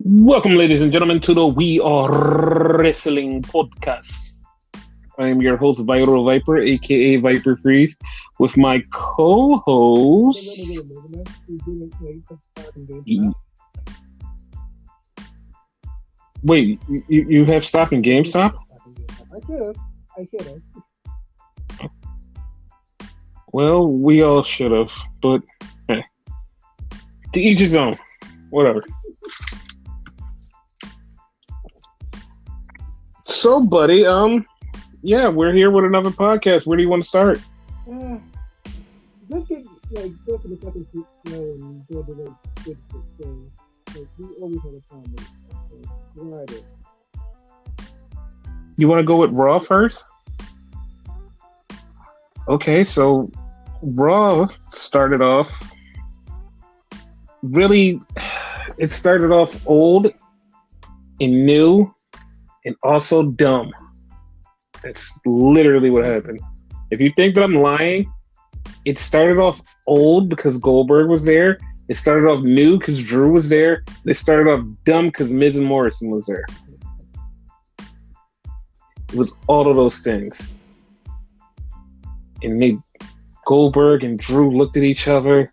Welcome, ladies and gentlemen, to the We Are Wrestling podcast. I am your host, Viral Viper, aka Viper Freeze, with my co-host. Wait, you have stock in GameStop? I should have. Well, we all should have, but hey, to each his own. Whatever. So, buddy, yeah, we're here with another podcast. Where do you want to start? Let's get go to the second show and go to the good thing. We always have a time with it. Where are they? You want to go with Raw first? Okay, so Raw started off really. It started off old and new. And also dumb. That's literally what happened. If you think that I'm lying, it started off old because Goldberg was there. It started off new because Drew was there. It started off dumb because Miz and Morrison was there. It was all of those things. And Goldberg and Drew looked at each other.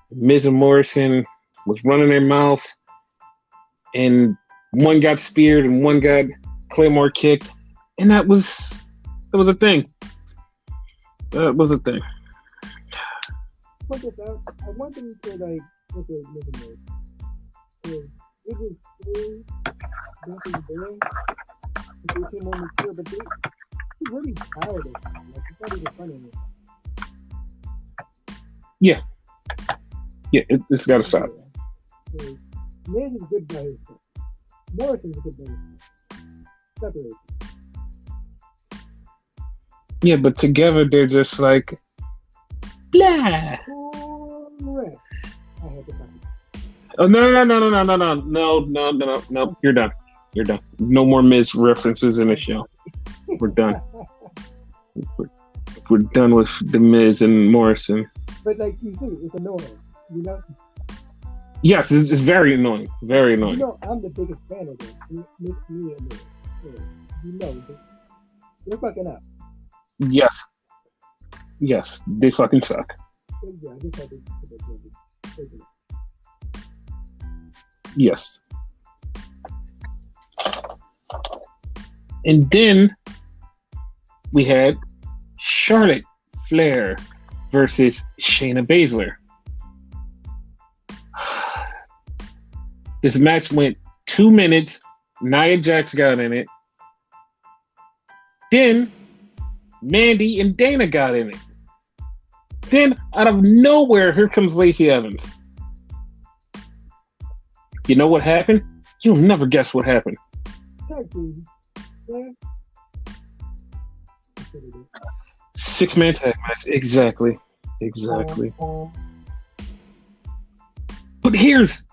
Miz and Morrison was running their mouth. And one got speared and one got Claymore kicked, and that was a thing. That was a thing. Look at that. I want them to what they're living with. It was cool back in the day. They seem more mature, but they really tired of it. It's not even funny anymore. Yeah, it's got to stop. Miz is good by himself. Morrison's a good by himself. Separate. Yeah, but together they're just like blah. Correct. I had to copy. Oh no! You're done. No more Miz references in the show. We're done. We're done with the Miz and Morrison. But like you see, it's annoying. You know. Yes, it's very annoying. Very annoying. You know, I'm the biggest fan of this. It makes me annoying. You know, they're fucking up. Yes, they fucking suck. Yeah, I just had to Yes. And then we had Charlotte Flair versus Shayna Baszler. This match went 2 minutes. Nia Jax got in it. Then Mandy and Dana got in it. Then out of nowhere, here comes Lacey Evans. You know what happened? You'll never guess what happened. Yeah. 6-man tag match. Exactly. But here's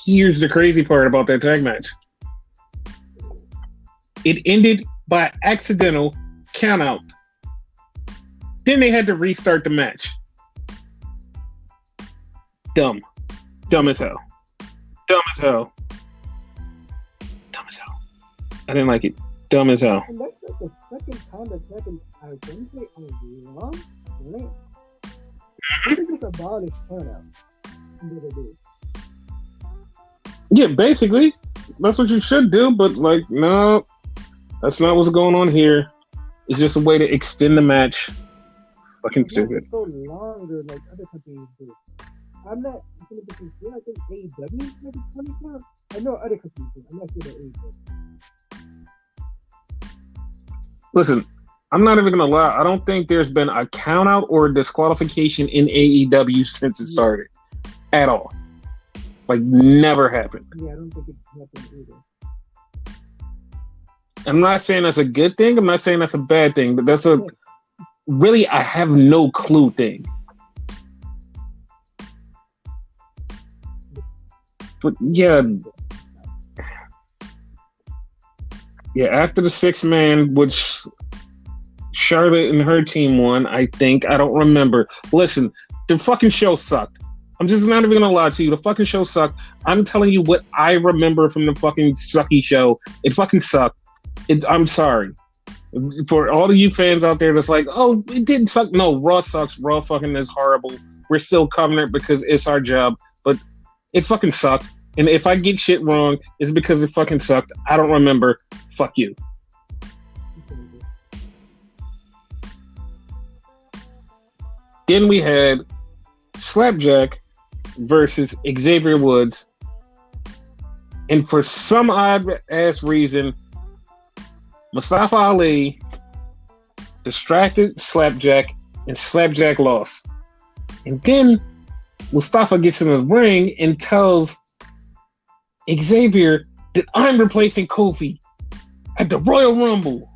the crazy part about that tag match. It ended by accidental countout. Then they had to restart the match. Dumb as hell. I didn't like it. Dumb as hell. And that's like the second time that's happened. I think they are wrong. Right? I think it's abolished countout. Yeah, basically, that's what you should do. But like, no, that's not what's going on here. It's just a way to extend the match. Fucking stupid. So longer, like other companies do. I'm not 100% sure. I think AEW might be coming out. I know other companies do. I'm not sure that AEW. Listen, I'm not even gonna lie. I don't think there's been a count out or a disqualification in AEW since it started at all. Like, never happened. Yeah, I don't think it happened either. I'm not saying that's a good thing. I'm not saying that's a bad thing. But that's a really I have no clue thing. But yeah, after the 6-man, which Charlotte and her team won, I think. I don't remember. Listen, the fucking show sucked. I'm just not even gonna lie to you. The fucking show sucked. I'm telling you what I remember from the fucking sucky show. It fucking sucked. I'm sorry. For all of you fans out there that's like, oh, it didn't suck. No, Raw sucks. Raw fucking is horrible. We're still covering it because it's our job. But it fucking sucked. And if I get shit wrong, it's because it fucking sucked. I don't remember. Fuck you. Then we had Slapjack versus Xavier Woods. And for some odd ass reason, Mustafa Ali distracted Slapjack and Slapjack lost. And then Mustafa gets in the ring and tells Xavier that I'm replacing Kofi at the Royal Rumble.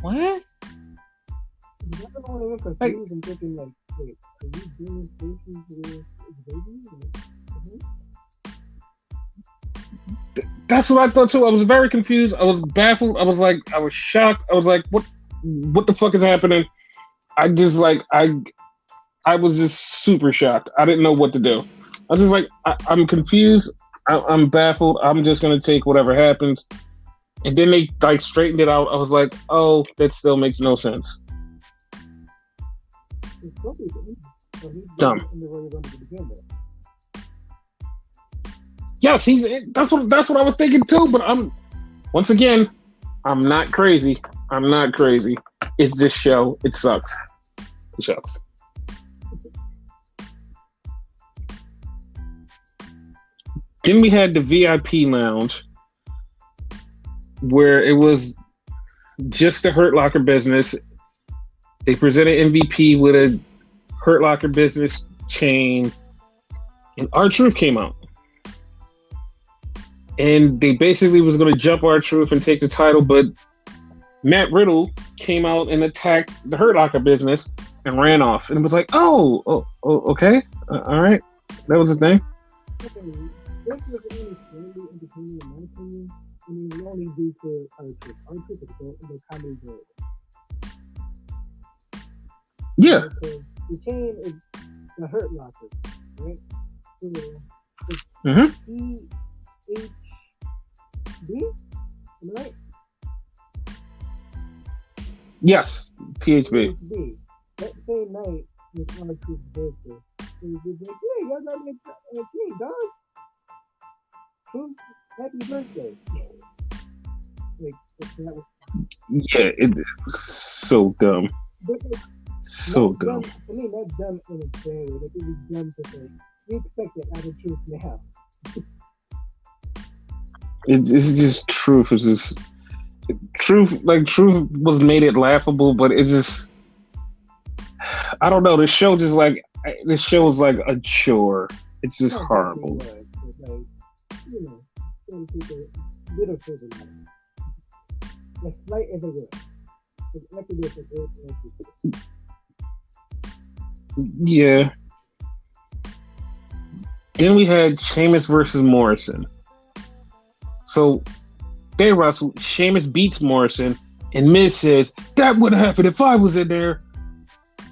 What? Like, and thinking like, wait, are you doing stations with Xavier? That's what I thought too. I was very confused. I was baffled. I was like, I was shocked. I was like, what the fuck is happening? I just like, I was just super shocked. I didn't know what to do. I was just like, I'm confused. I'm baffled. I'm just going to take whatever happens. And then they like straightened it out. I was like, oh, that still makes no sense. Dumb. Yes, that's what I was thinking too. But I'm not crazy. I'm not crazy. It's this show. It sucks. It sucks. Then we had the VIP lounge where it was just the Hurt Locker business. They presented MVP with a Hurt Locker business chain, and R-Truth came out. And they basically was going to jump R-Truth and take the title, but Matt Riddle came out and attacked the Hurt Locker business and ran off. And it was like, oh okay. All right. That was the thing. This was only slightly entertaining in my opinion. I mean, only due to R-Truth. R-Truth is the comedy goal. Yeah. Because the chain is the Hurt Locker, right? So it's THB, am I right? Yes, THB. That same night was R-Truth's birthday. So he was like, yeah, y'all got me a chain, dog. Happy birthday. Like, that was... Yeah, it was so dumb. So dumb. To me, that's dumb in its way. Like, it was dumb to say, we expect it out of Truth now. It's just Truth. It's just Truth. Like, Truth was made it laughable, but it's just, I don't know. This show just like, this show is like a chore. It's just horrible. Like, you know, some people, little children, as slight as it was. Yeah. Then we had Sheamus versus Morrison. So they wrestled. Sheamus beats Morrison, and Miz says, that would happen if I was in there.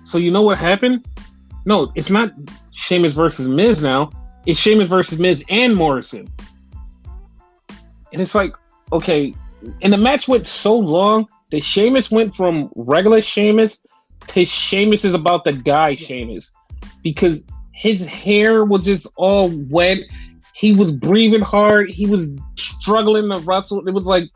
So you know what happened? No, it's not Sheamus versus Miz now. It's Sheamus versus Miz and Morrison. And it's like, okay, and the match went so long that Sheamus went from regular Sheamus to Sheamus is about to die Sheamus. Because his hair was just all wet. He was breathing hard. He was struggling to wrestle. It was like,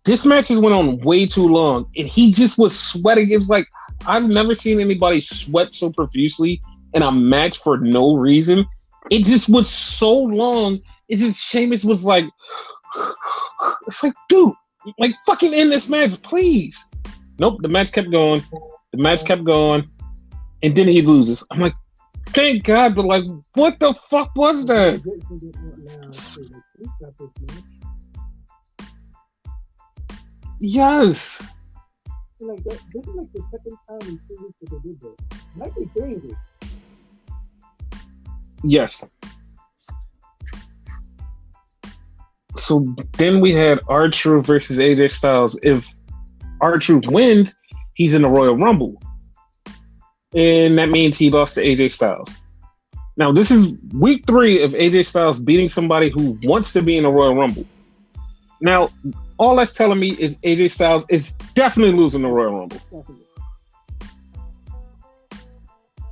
this match just went on way too long. And he just was sweating. It was like, I've never seen anybody sweat so profusely in a match for no reason. It just was so long. It's just Sheamus was like, it's like, dude, like fucking end this match, please. Nope, the match kept going. The match kept going. And then he loses. I'm like, thank God, but like, what the fuck was that? Yes. Like this is like the second time in 2 weeks that they did this. Might be 3 weeks. Yes. So then we had R-Truth versus AJ Styles. If R-Truth wins, he's in the Royal Rumble. and that means he lost to AJ Styles. Now, this is week 3 of AJ Styles beating somebody who wants to be in a Royal Rumble. Now, all that's telling me is AJ Styles is definitely losing the Royal Rumble.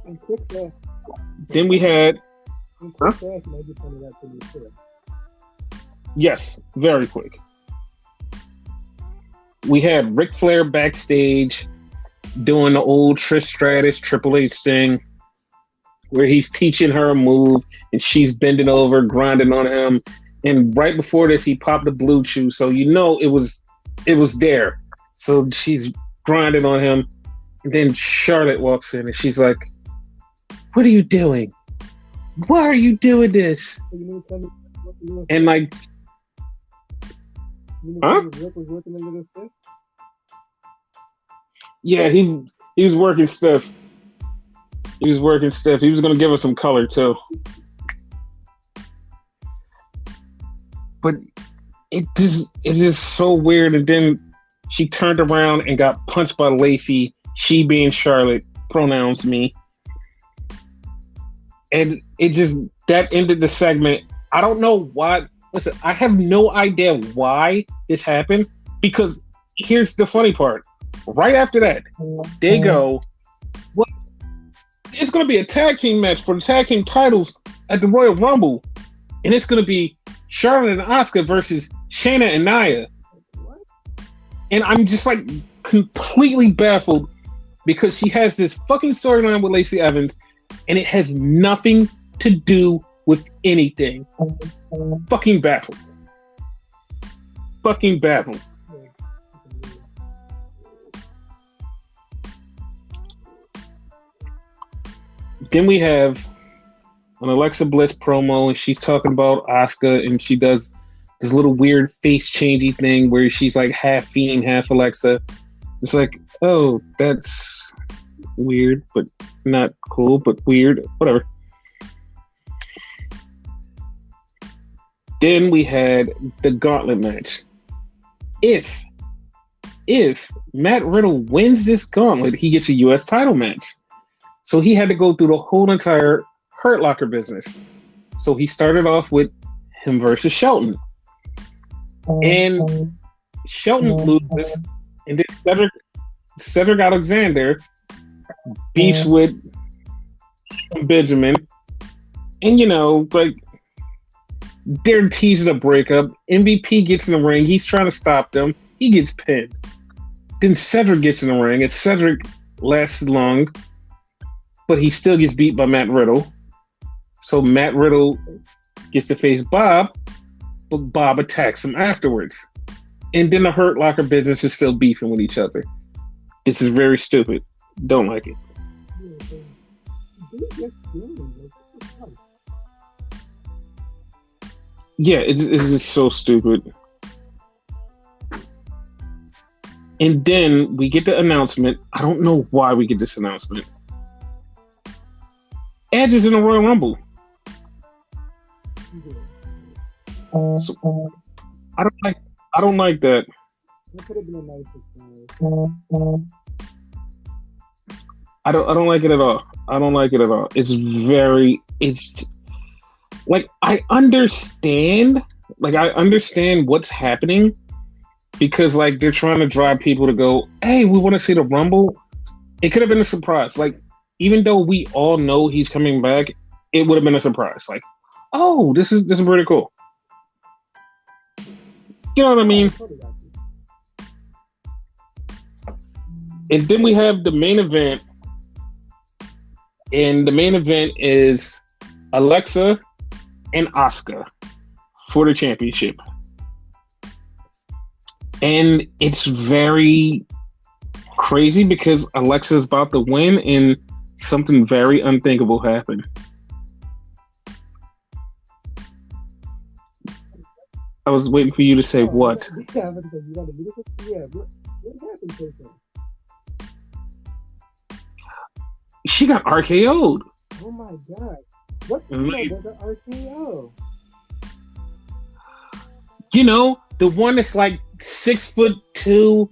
And quick fast. Then we had... And quick fast, maybe pointed out to me too. Yes, very quick. We had Ric Flair backstage doing the old Trish Stratus Triple H thing where he's teaching her a move and she's bending over, grinding on him. And right before this, he popped the blue chew. So you know it was there. So she's grinding on him. And then Charlotte walks in and she's like, "What are you doing? Why are you doing this?" And like, huh? Rick was working into this thing? Yeah, he was working stiff. He was working stiff. He was going to give us some color too. But it's just so weird. And then she turned around and got punched by Lacey. She being Charlotte, pronouns me. And it just, that ended the segment. I don't know why. Listen, I have no idea why this happened. Because here's the funny part. Right after that, they go, "Well, it's going to be a tag team match for the tag team titles at the Royal Rumble. And it's going to be Charlotte and Asuka versus Shayna and Nia." And I'm just like completely baffled because she has this fucking storyline with Lacey Evans and it has nothing to do with anything. Fucking baffled. Fucking baffled. Then we have an Alexa Bliss promo, and she's talking about Asuka, and she does this little weird face changey thing where she's like half Fiend, half Alexa. It's like, oh, that's weird, but not cool, but weird, whatever. Then we had the gauntlet match. If Matt Riddle wins this gauntlet, he gets a U.S. title match. So he had to go through the whole entire Hurt Locker business. So he started off with him versus Shelton. And Shelton loses. And then Cedric Alexander beefs with Benjamin. And, you know, like, they're teasing a breakup. MVP gets in the ring. He's trying to stop them. He gets pinned. Then Cedric gets in the ring. And Cedric lasts long. But he still gets beat by Matt Riddle. So Matt Riddle gets to face Bob, but Bob attacks him afterwards. And then the Hurt Locker business is still beefing with each other. This is very stupid. Don't like it. Yeah, it's just so stupid. And then we get the announcement. I don't know why we get this announcement. Edge is in the Royal Rumble. So, I don't like that. That could have been a nice experience. I don't like it at all. I don't like it at all. It's like I understand what's happening because like they're trying to drive people to go, "Hey, we want to see the Rumble." It could have been a surprise. Like even though we all know he's coming back, it would have been a surprise. Like, oh, this is pretty cool. You know what I mean? And then we have the main event. And the main event is Alexa and Asuka for the championship. And it's very crazy because Alexa's about to win and something very unthinkable happened. I was waiting for you to say what. Yeah, what happened to her? She got RKO'd. Oh my god. What was the RKO? You know, the one that's like 6'2",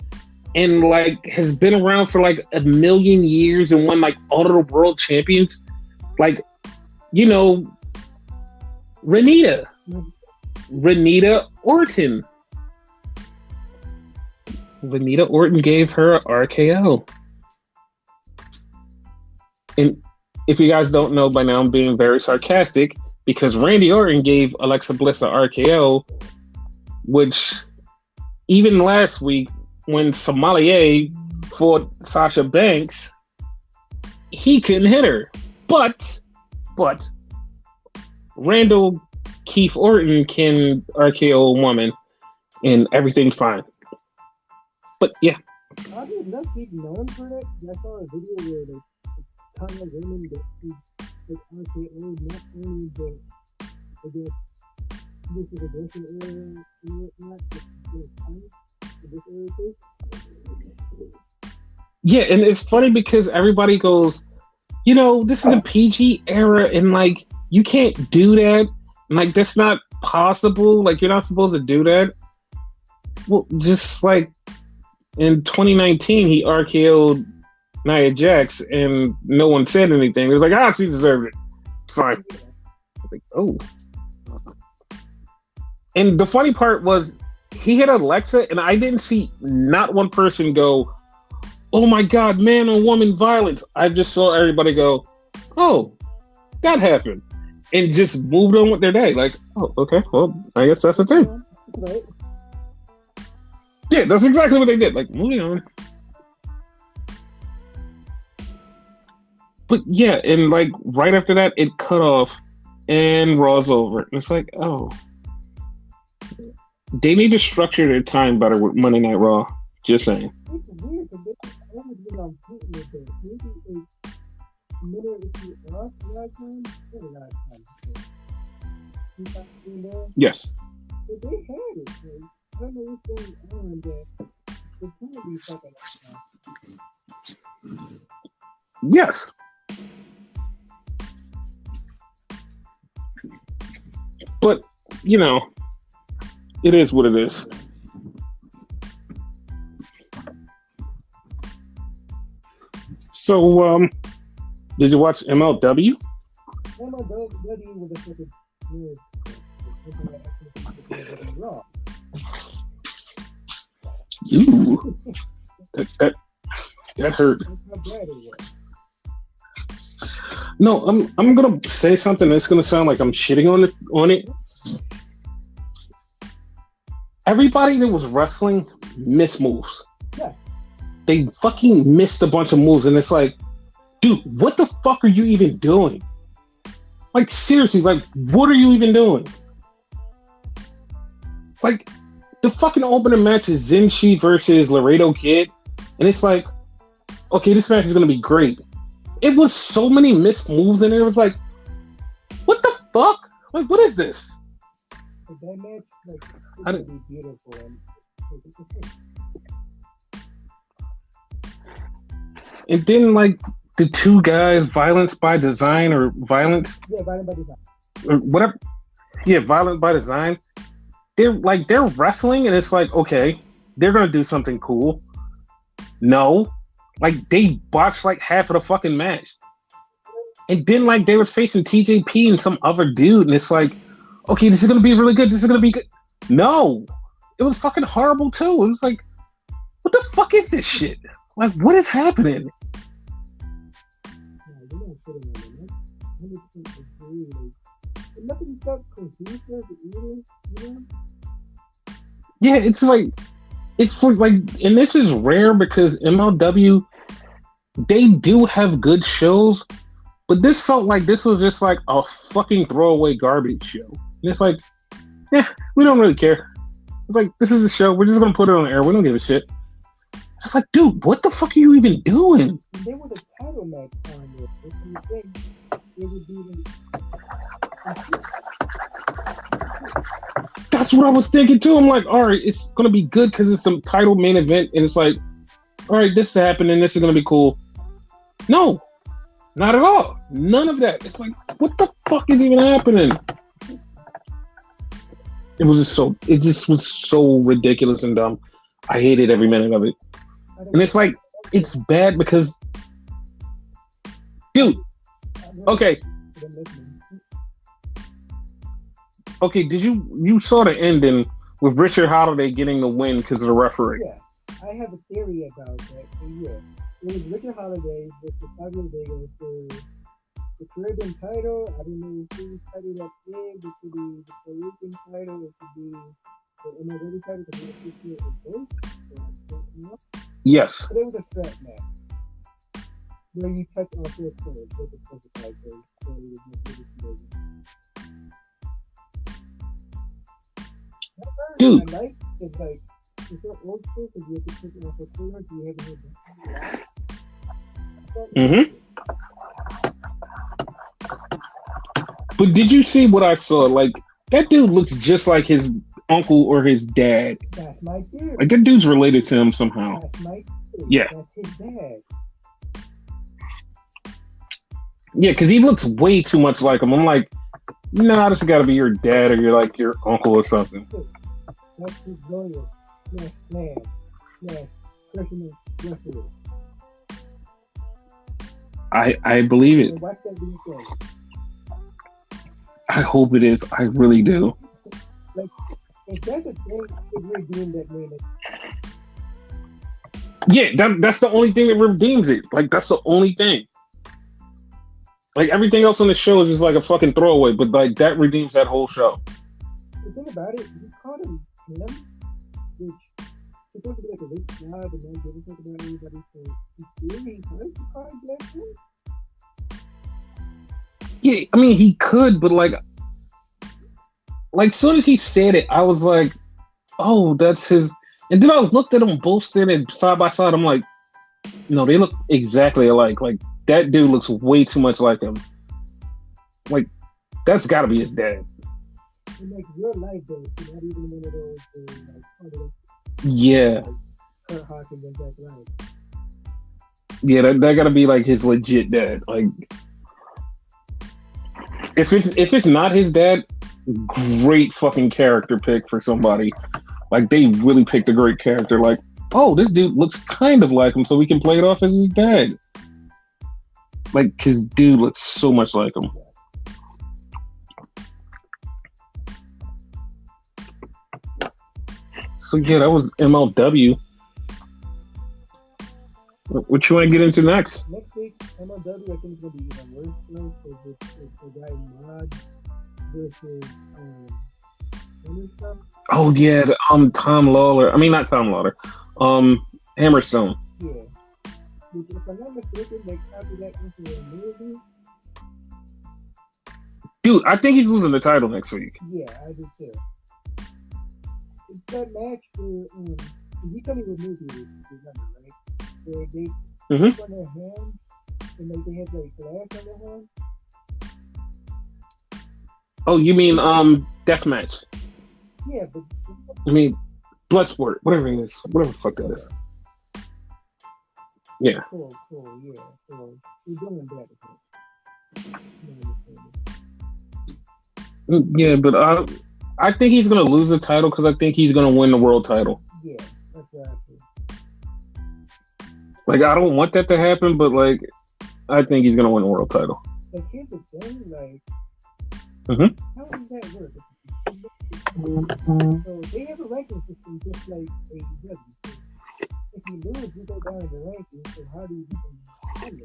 and like has been around for like a million years and won like all of the world champions, like, you know, Renita Orton. Renita Orton gave her a RKO. And if you guys don't know by now, I'm being very sarcastic because Randy Orton gave Alexa Bliss a RKO, which even last week when Sommelier fought Sasha Banks, he couldn't hit her. But Randall Keith Orton can RKO a woman and everything's fine. But yeah. I did not keep known for that. I saw a video where like a ton of women that like RKO not only the I guess this is a different area and whatnot, this area too. Yeah, and it's funny because everybody goes, you know, this is a PG era and like you can't do that. Like that's not possible. Like you're not supposed to do that. Well, just like in 2019, he RKO'd Nia Jax and no one said anything. It was like, she deserved it. It's fine. Like, oh. And the funny part was he hit Alexa and I didn't see not one person go, oh my God, man on woman violence. I just saw everybody go, oh, that happened. And just moved on with their day. Like, oh, okay, well, I guess that's the thing. Right. Yeah, that's exactly what they did. Like, moving on. But yeah, and like right after that, it cut off and Raw's over. And it's like, oh. They need to structure their time better with Monday Night Raw. Just saying. It's weird because they always been on point with it. Maybe a minute if you off last time, maybe not time. Yes. But they had it. Like, I don't know what's going on that it's going to be fucking up now. Yes. But, you know, it is what it is. So, did you watch MLW? MLW was a fucking weird. Ooh, that hurt. No, I'm gonna say something that's gonna sound like I'm shitting on it. Everybody that was wrestling missed moves. Yeah. They fucking missed a bunch of moves, and it's like, dude, what the fuck are you even doing? Like seriously, like what are you even doing? Like the fucking opening match is Zenshi versus Laredo Kid, and it's like, okay, this match is gonna be great. It was so many missed moves in there. It was like, what the fuck? Like, what is this? That match, like, it's gonna be beautiful. And then, like, the two guys, Violence by Design or Violence? Yeah, Violence by Design. Or whatever. Yeah, Violence by Design. They're wrestling, and it's like, okay, they're gonna do something cool. No. Like, they botched, like, half of the fucking match. And then, like, they was facing TJP and some other dude, and it's like, okay, this is gonna be really good. This is gonna be good. No. It was fucking horrible, too. It was like, what the fuck is this shit? Like, what is happening? Nothing felt cohesive either, you know? Yeah, it's like, it's for like, and this is rare because MLW, they do have good shows, but this felt like this was just like a fucking throwaway garbage show. And it's like, yeah, we don't really care. It's like, this is a show, we're just gonna put it on air, we don't give a shit. It's like, dude, what the fuck are you even doing? They were the title match on it. If you think it would be That's what I was thinking too. I'm like, all right, it's gonna be good because it's some title main event, and it's like, all right, this is happening, this is gonna be cool. No, not at all. None of that. It's like, what the fuck is even happening? It just was so ridiculous and dumb. I hated every minute of it. And it's like, it's bad because, dude, okay. Okay, did you saw the ending with Richard Holiday getting the win because of the referee? Yeah, I have a theory about that. And yeah, it was Richard Holiday with the Fabio Vega for the Caribbean title. I don't know whose title that is. It could be the Puerto Rican title. It could be the MLW title. Because I'm not sure both. Yes. But it was a strap match where you touch on 4 corners with the specified code. So it was dude. I like it's like it's so old school because you have to put it on 4 corners. You haven't heard that. But did you see what I saw? Like, that dude looks just like his uncle or his dad. That's my theory. Like, that dude's related to him somehow. That's my theory. Yeah. That's his dad. Yeah, because he looks way too much like him. I'm like, nah, this has got to be your dad or your uncle or something. That's his lawyer. Yes, man. Yes, personal referee. I believe it. Watch that being said. I hope it is. I really do. Like, if that's a thing, if we're doing that way, yeah, that's the only thing that redeems it. Like, that's the only thing. Like, everything else on the show is just like a fucking throwaway, but like that redeems that whole show. The thing about it, you called him Tim, which supposed to be like a rich guy, but then didn't talk about anybody, so he's really hurt to call him Black Tim? Yeah, I mean, he could, but like soon as he said it, I was like, oh, that's his. And then I looked at them both standing side by side. I'm like, no, they look exactly alike. Like, that dude looks way too much like him. Like, that's got to be his dad. In like real life, though, so not even one of those yeah. Kurt Hawkins and Jack Ryan. Yeah, that got to be like his legit dad. Like, if it's not his dad, great fucking character pick for somebody. Like, they really picked a great character. Like, oh, this dude looks kind of like him, so we can play it off as his dad. Like, cause dude looks so much like him. So yeah, that was MLW. What you want to get into next? Next week, MLW, I think it's gonna be even worse though, because it's the guy Mod versus oh yeah, Tom Lawler. I mean, not Tom Lawler. Hammerstone. Yeah. If I'm not mistaken, they copied that into a movie. Dude, I think he's losing the title next week. Yeah, I do too. It's that match where he told me what movie it is, remember, right? Where they put on their hand and like they had like glass on their hand. Oh, you mean deathmatch? Yeah, but I mean Bloodsport, whatever it is, whatever the fuck that is. Yeah. Cool, yeah. So we're doing that. Yeah, but I think he's gonna lose the title because I think he's gonna win the world title. Yeah, that's what I think. Like, I don't want that to happen, but like, I think he's gonna win the world title. Like, here's the thing, like, how does that work? So they have a ranking system just like AEW. If you lose, you go down in the rankings. So how do you become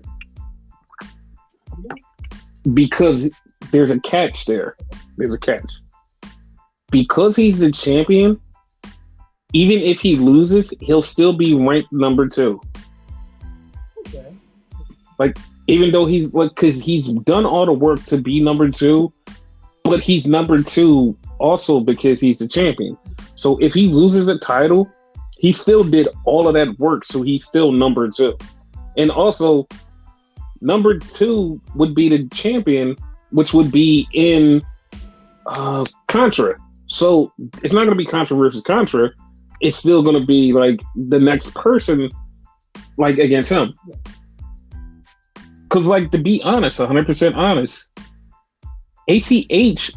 it? Because there's a catch there. There's a catch. Because he's the champion, even if he loses, he'll still be ranked number 2. Okay. Like, even though he's like, because he's done all the work to be number 2, but he's number 2 also because he's the champion. So if he loses the title, he still did all of that work, so he's still number 2. And also, number 2 would be the champion, which would be in Contra. So it's not going to be Contra versus Contra. It's still going to be like the next person, like, against him. Because, like, to be honest, 100% honest, ACH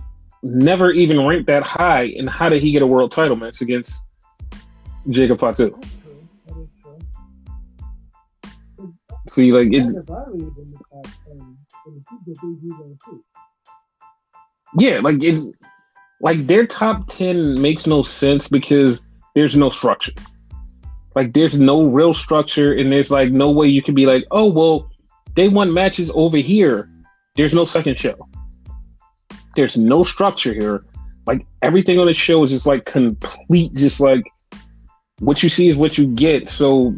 never even ranked that high. And how did he get a world title match against Jacob Fatu? That is true. See, like That's it's if I really been the top 10. And the debut on too. yeah, like it's like their top 10 makes no sense because there's no structure. Like there's no real structure, and there's like no way you can be like, oh well, they won matches over here. There's no second show. There's no structure here. Like everything on the show is just like complete, just like what you see is what you get. So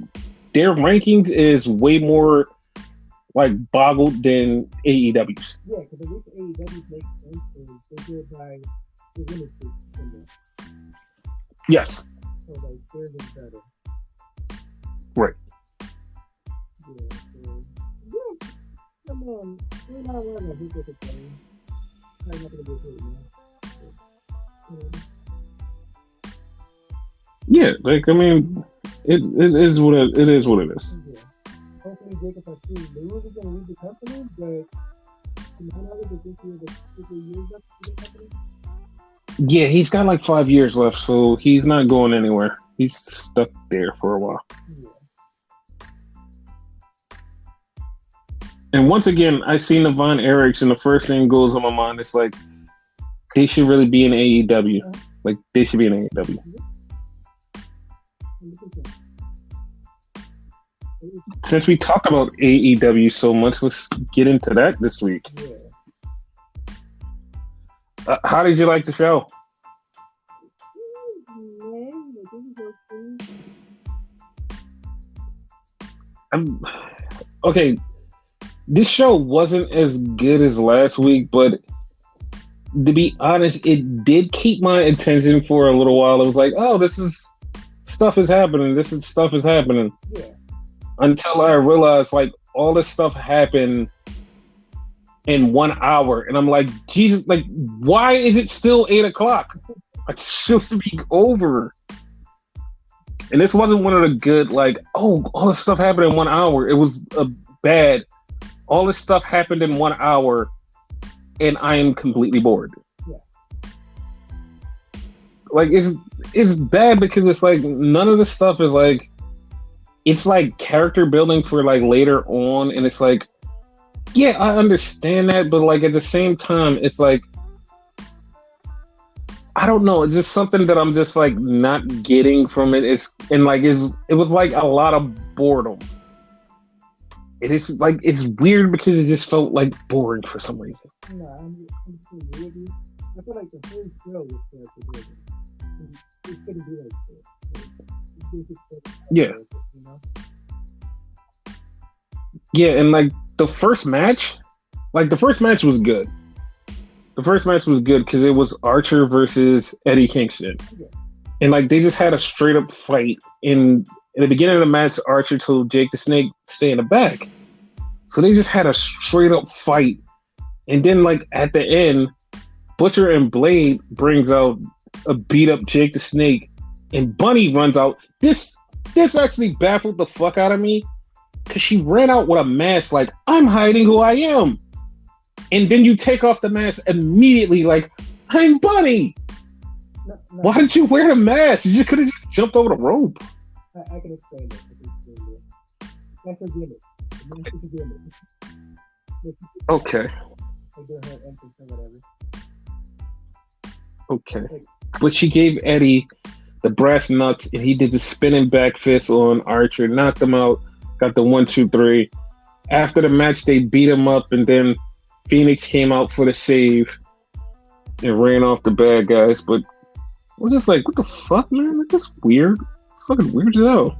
their rankings is way more like boggled than AEW's. Yeah, because at least AEW makes sense. They do it by the winners in there. Yes. So like theirs is better. Right. Yeah. So yeah. I mean, we're not running. Who's going to play? Probably not going to be good, man. Yeah, like I mean, it is what it is. What it is. Yeah. Hopefully, Jacob Fatu lose is going to leave the company, but how long is it this year? The 2 years left for the company? Yeah, he's got like 5 years left, so he's not going anywhere. He's stuck there for a while. Yeah. And once again, I see Navon Eriks, and the first thing goes on my mind is like, they should really be in AEW. Like, they should be in AEW. Since we talk about AEW so much, let's get into that this week. Yeah. How did you like the show? Okay. This show wasn't as good as last week, but to be honest, it did keep my attention for a little while. It was like, oh, stuff is happening. Stuff is happening. Yeah. Until I realized, like, all this stuff happened in 1 hour. And I'm like, Jesus, like, why is it still 8 o'clock? It should be over. And this wasn't one of the good, like, oh, all this stuff happened in 1 hour. It was bad. All this stuff happened in 1 hour, and I am completely bored. Yeah. Like, it's bad because it's like none of this stuff is like, it's like character building for like later on, and it's like, yeah, I understand that, but like at the same time, it's like, I don't know, it's just something that I'm just like not getting from it. It was like a lot of boredom. It is like, it's weird because it just felt like boring for some reason. No, I'm with you. I feel like the whole show was character building. It shouldn't be like this. Yeah. You know? Yeah, and like the first match was good. The first match was good because it was Archer versus Eddie Kingston. Yeah. And like they just had a straight up fight. In the beginning of the match, Archer told Jake the Snake stay in the back. So they just had a straight up fight. And then like at the end, Butcher and Blade brings out a beat up Jake the Snake, and Bunny runs out. This actually baffled the fuck out of me because she ran out with a mask like, I'm hiding who I am. And then you take off the mask immediately like, I'm Bunny. No. Why did you wear the mask? You just could have just jumped over the rope. I can explain it. That's a gimmick. That's a gimmick. Okay. Like her entrance or whatever. Okay. But she gave Eddie the brass nuts, and he did the spinning back fist on Archer, knocked him out, got the 1, 2, 3. After the match, they beat him up, and then Phoenix came out for the save and ran off the bad guys. But we're just like, what the fuck, man? Like, that's weird. Fucking weird as hell.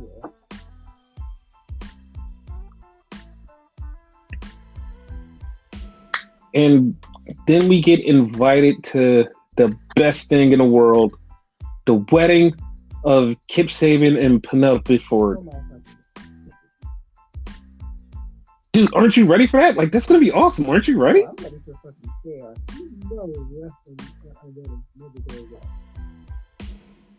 And then we get invited to the best thing in the world, the wedding of Kip Sabian and Penelope Ford. Dude, aren't you ready for that? Like, that's gonna be awesome. Aren't you ready? I'm ready for fucking chaos. You know wrestling never goes well.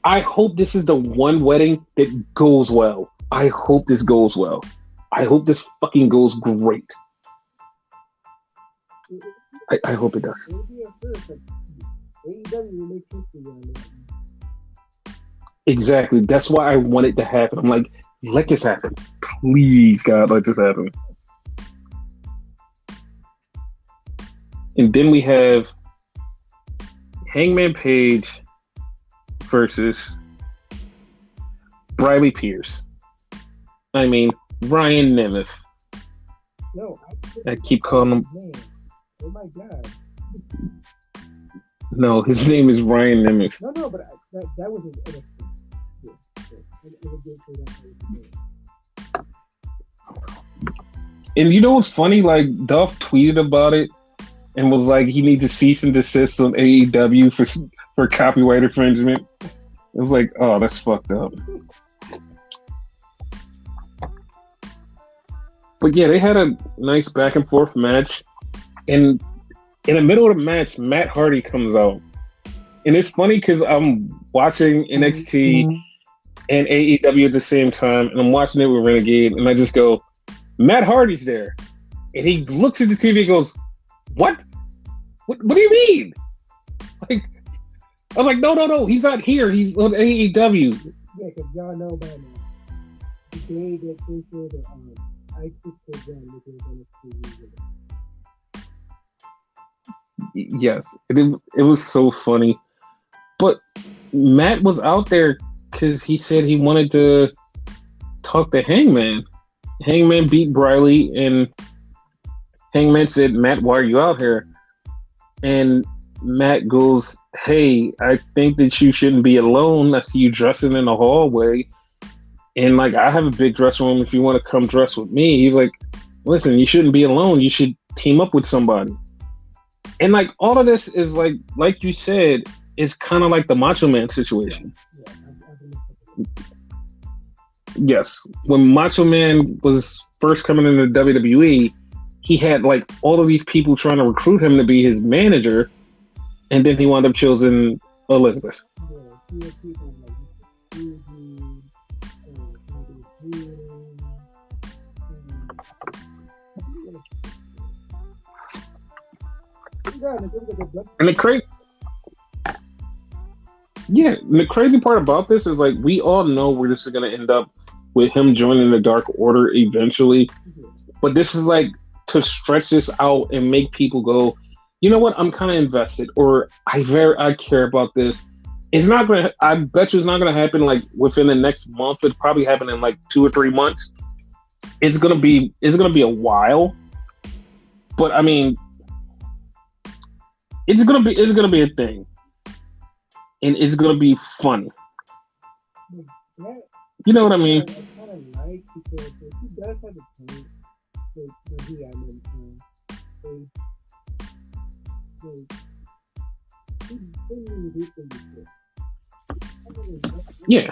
I hope this is the one wedding that goes well. I hope this goes well. I hope this fucking goes great. I hope it does. It would be a first, but AEW will make history on that. Exactly. That's why I want it to happen. I'm like, Let this happen. Please, God, let this happen. And then we have Hangman Page versus Briley Pierce. I mean, Ryan Nemeth. No, I keep calling him. Man. Oh my God. No, his name is Ryan Nemeth. No, but that was an And you know what's funny? Like, Duff tweeted about it and was like, he needs to cease and desist on AEW for copyright infringement. It was like, oh, that's fucked up. But yeah, they had a nice back and forth match. And in the middle of the match, Matt Hardy comes out. And it's funny because I'm watching NXT and AEW at the same time, and I'm watching it with Renegade, and I just go, Matt Hardy's there. And he looks at the TV and goes, What do you mean? Like, I was like, no, he's not here. He's on AEW. Yeah, because y'all know by now. The day that they said that ISIS was done, yes, it was so funny. But Matt was out there because he said he wanted to talk to Hangman. Hangman beat Briley, and Hangman said, Matt, why are you out here? And Matt goes, hey, I think that you shouldn't be alone. I see you dressing in the hallway. And, like, I have a big dressing room if you want to come dress with me. He's like, listen, you shouldn't be alone. You should team up with somebody. And, like, all of this is, like you said, is kind of like the Macho Man situation. Yes. When Macho Man was first coming into WWE, he had, like, all of these people trying to recruit him to be his manager, and then he wound up choosing Elizabeth. And the crazy part about this is, like, we all know where this is going to end up with him joining the Dark Order eventually. But this is, like, to stretch this out and make people go, you know what, I'm kind of invested, or I care about this. It's not going to, I bet you it's not going to happen, like, within the next month. It's probably happen in, like, 2 or 3 months. It's going to be a while. But, I mean, it's going to be a thing. And it's going to be funny. You know what I mean? I kind of like because he does have a point. Yeah.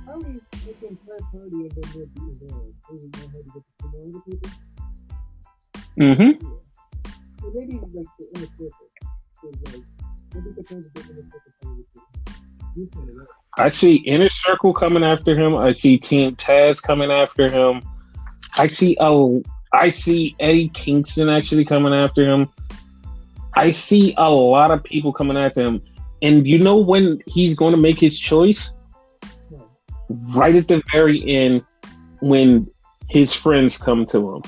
How many freaking third party and then they'll be involved? They know how to get the other people? Mm-hmm. Yeah. So maybe like the inner circle is like maybe the things that inner circle. I see Inner Circle coming after him. I see Team Taz coming after him. I see Eddie Kingston actually coming after him. I see a lot of people coming after him. And you know when he's going to make his choice? Right at the very end, when his friends come to him.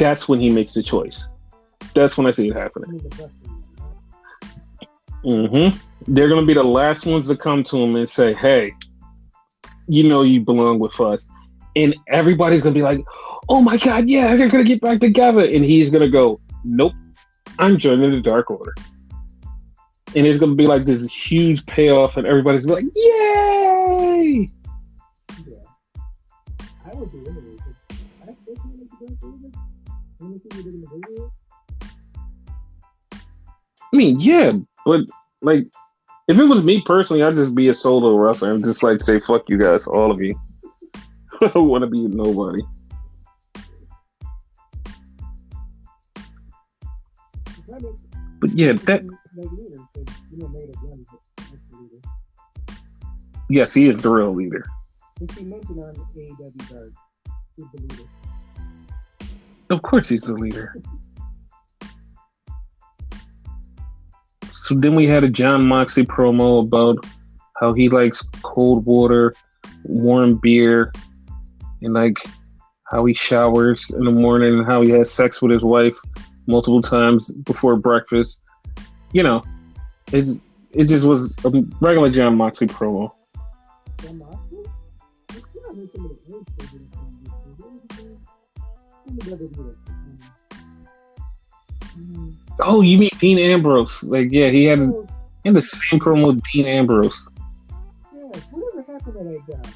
That's when he makes the choice. That's when I see it happening. Mm-hmm. They're going to be the last ones to come to him and say, hey, you know you belong with us. And everybody's going to be like, oh my God, yeah, they're going to get back together. And he's going to go, nope, I'm joining the Dark Order. And it's going to be like this huge payoff, and everybody's going to be like, yay! Yeah. I would do anyway. I still can't make the Dark Order. I mean, yeah, but like, if it was me personally, I'd just be a solo wrestler and just like say, fuck you guys, all of you. I don't want to be with nobody. But yeah, that. Yes, he is the real leader. Of course he's the leader. So then we had a John Moxley promo about how he likes cold water, warm beer, and like how he showers in the morning and how he has sex with his wife multiple times before breakfast. You know, it just was a regular John Moxley promo. John Moxley? Oh, you mean Dean Ambrose? Like, yeah, he had in the same promo with Dean Ambrose. Yeah, whatever happened to that guy?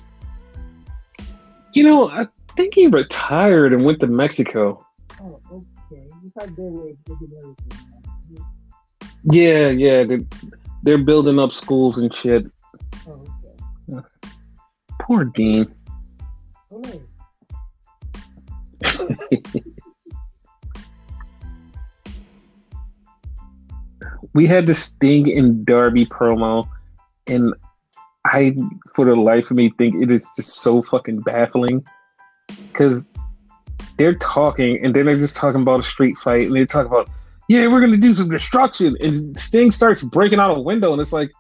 You know, I think he retired and went to Mexico. Oh, okay. You thought they were everything. Yeah, they're building up schools and shit. Oh, okay. Poor Dean. Okay. We had the Sting and Darby promo, and I, for the life of me, think it is just so fucking baffling because they're talking and then they're just talking about a street fight and they talk about, yeah, we're gonna do some destruction, and Sting starts breaking out a window, and it's like,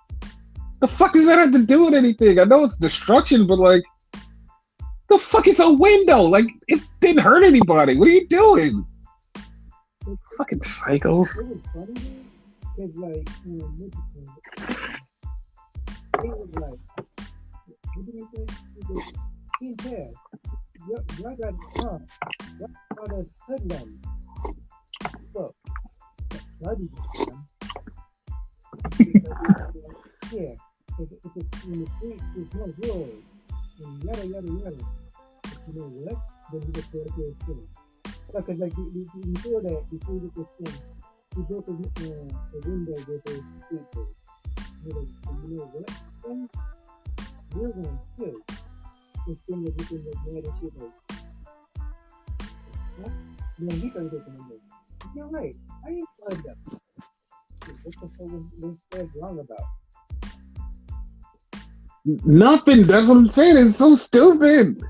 the fuck does that have to do with anything? I know it's destruction, but like, the fuck is a window? Like, it didn't hurt anybody. What are you doing? Fucking psychos. It was funny because, like, it was like, what did he say? He said, Team Taz, y'all got us hoodlums. Look, Darby got yeah, if it's in the street, there's no rules, and yada, yada, yada. But you know what? Then he just said, okay, it's true. Because, like, before that, before this thing, he broke the window with a skateboard. You know what? Then we're going to kill. This thing was looking like mad and shit like, what? Then he started looking at me. You're right. I ain't find that. What the hell was that wrong about? Nothing. That's what I'm saying. It's so stupid.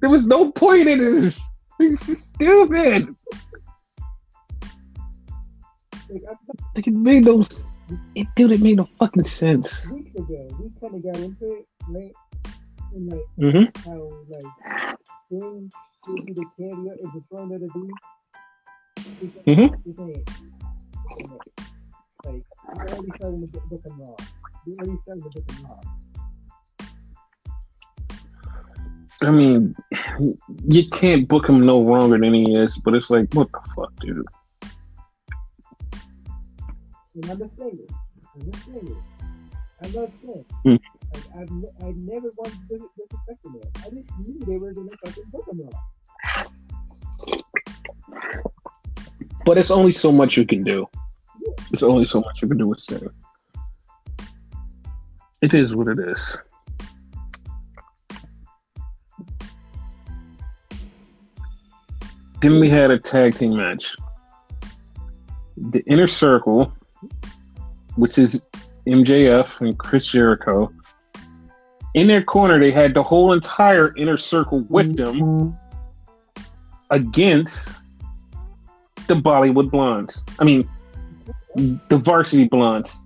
There was no point in this. It's just stupid. Like, it made no. It made no fucking sense. Weeks ago, we kind of got into it, right? And like how like things should be the carrier is destroying the beat. Like, we're already starting to book them wrong. I mean, you can't book him no wronger than he is, but it's like, what the fuck, dude? And I'm not saying it. Like, I never wanted to disrespect them. I just knew they were going to fucking book them wrong. But it's only so much you can do. It's only so much you can do with Sting. It is what it is. Then we had a tag team match. The Inner Circle, which is MJF and Chris Jericho. In their corner, they had the whole entire Inner Circle with them against the Bollywood Blondes. I mean, the Varsity Blondes.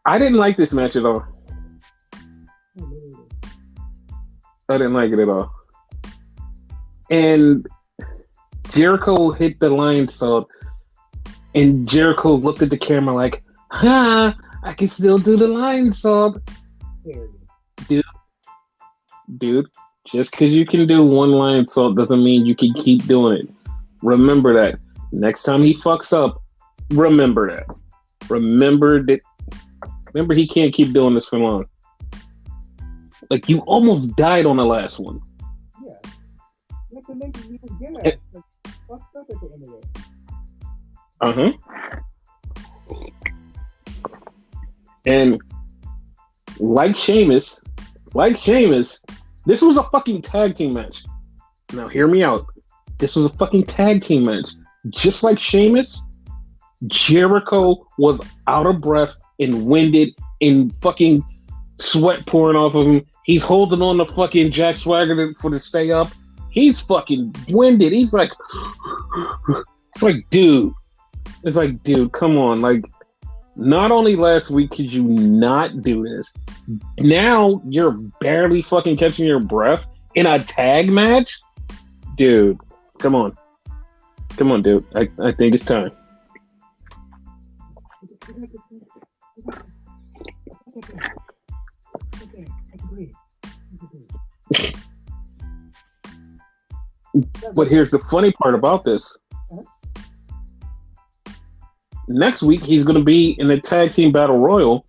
I didn't like this match at all. I didn't like it at all. And Jericho hit the lion salt, and Jericho looked at the camera like, I can still do the lion salt. Dude, just because you can do one lion salt doesn't mean you can keep doing it. Remember that. Next time he fucks up, remember that. Remember he can't keep doing this for long. Like, you almost died on the last one. Yeah. Like the lady you can get at. Fucked up at the end of it. And like Sheamus, this was a fucking tag team match. Now hear me out. This was a fucking tag team match. Just like Sheamus, Jericho was out of breath and winded and fucking sweat pouring off of him. He's holding on to fucking Jack Swagger for to stay up. He's fucking winded. He's like, it's like, dude. It's like, dude, come on. Like, not only last week could you not do this, now you're barely fucking catching your breath in a tag match? Dude, come on. Come on, dude. I think it's time. But here's the funny part about this. Next week, he's going to be in the tag team battle royal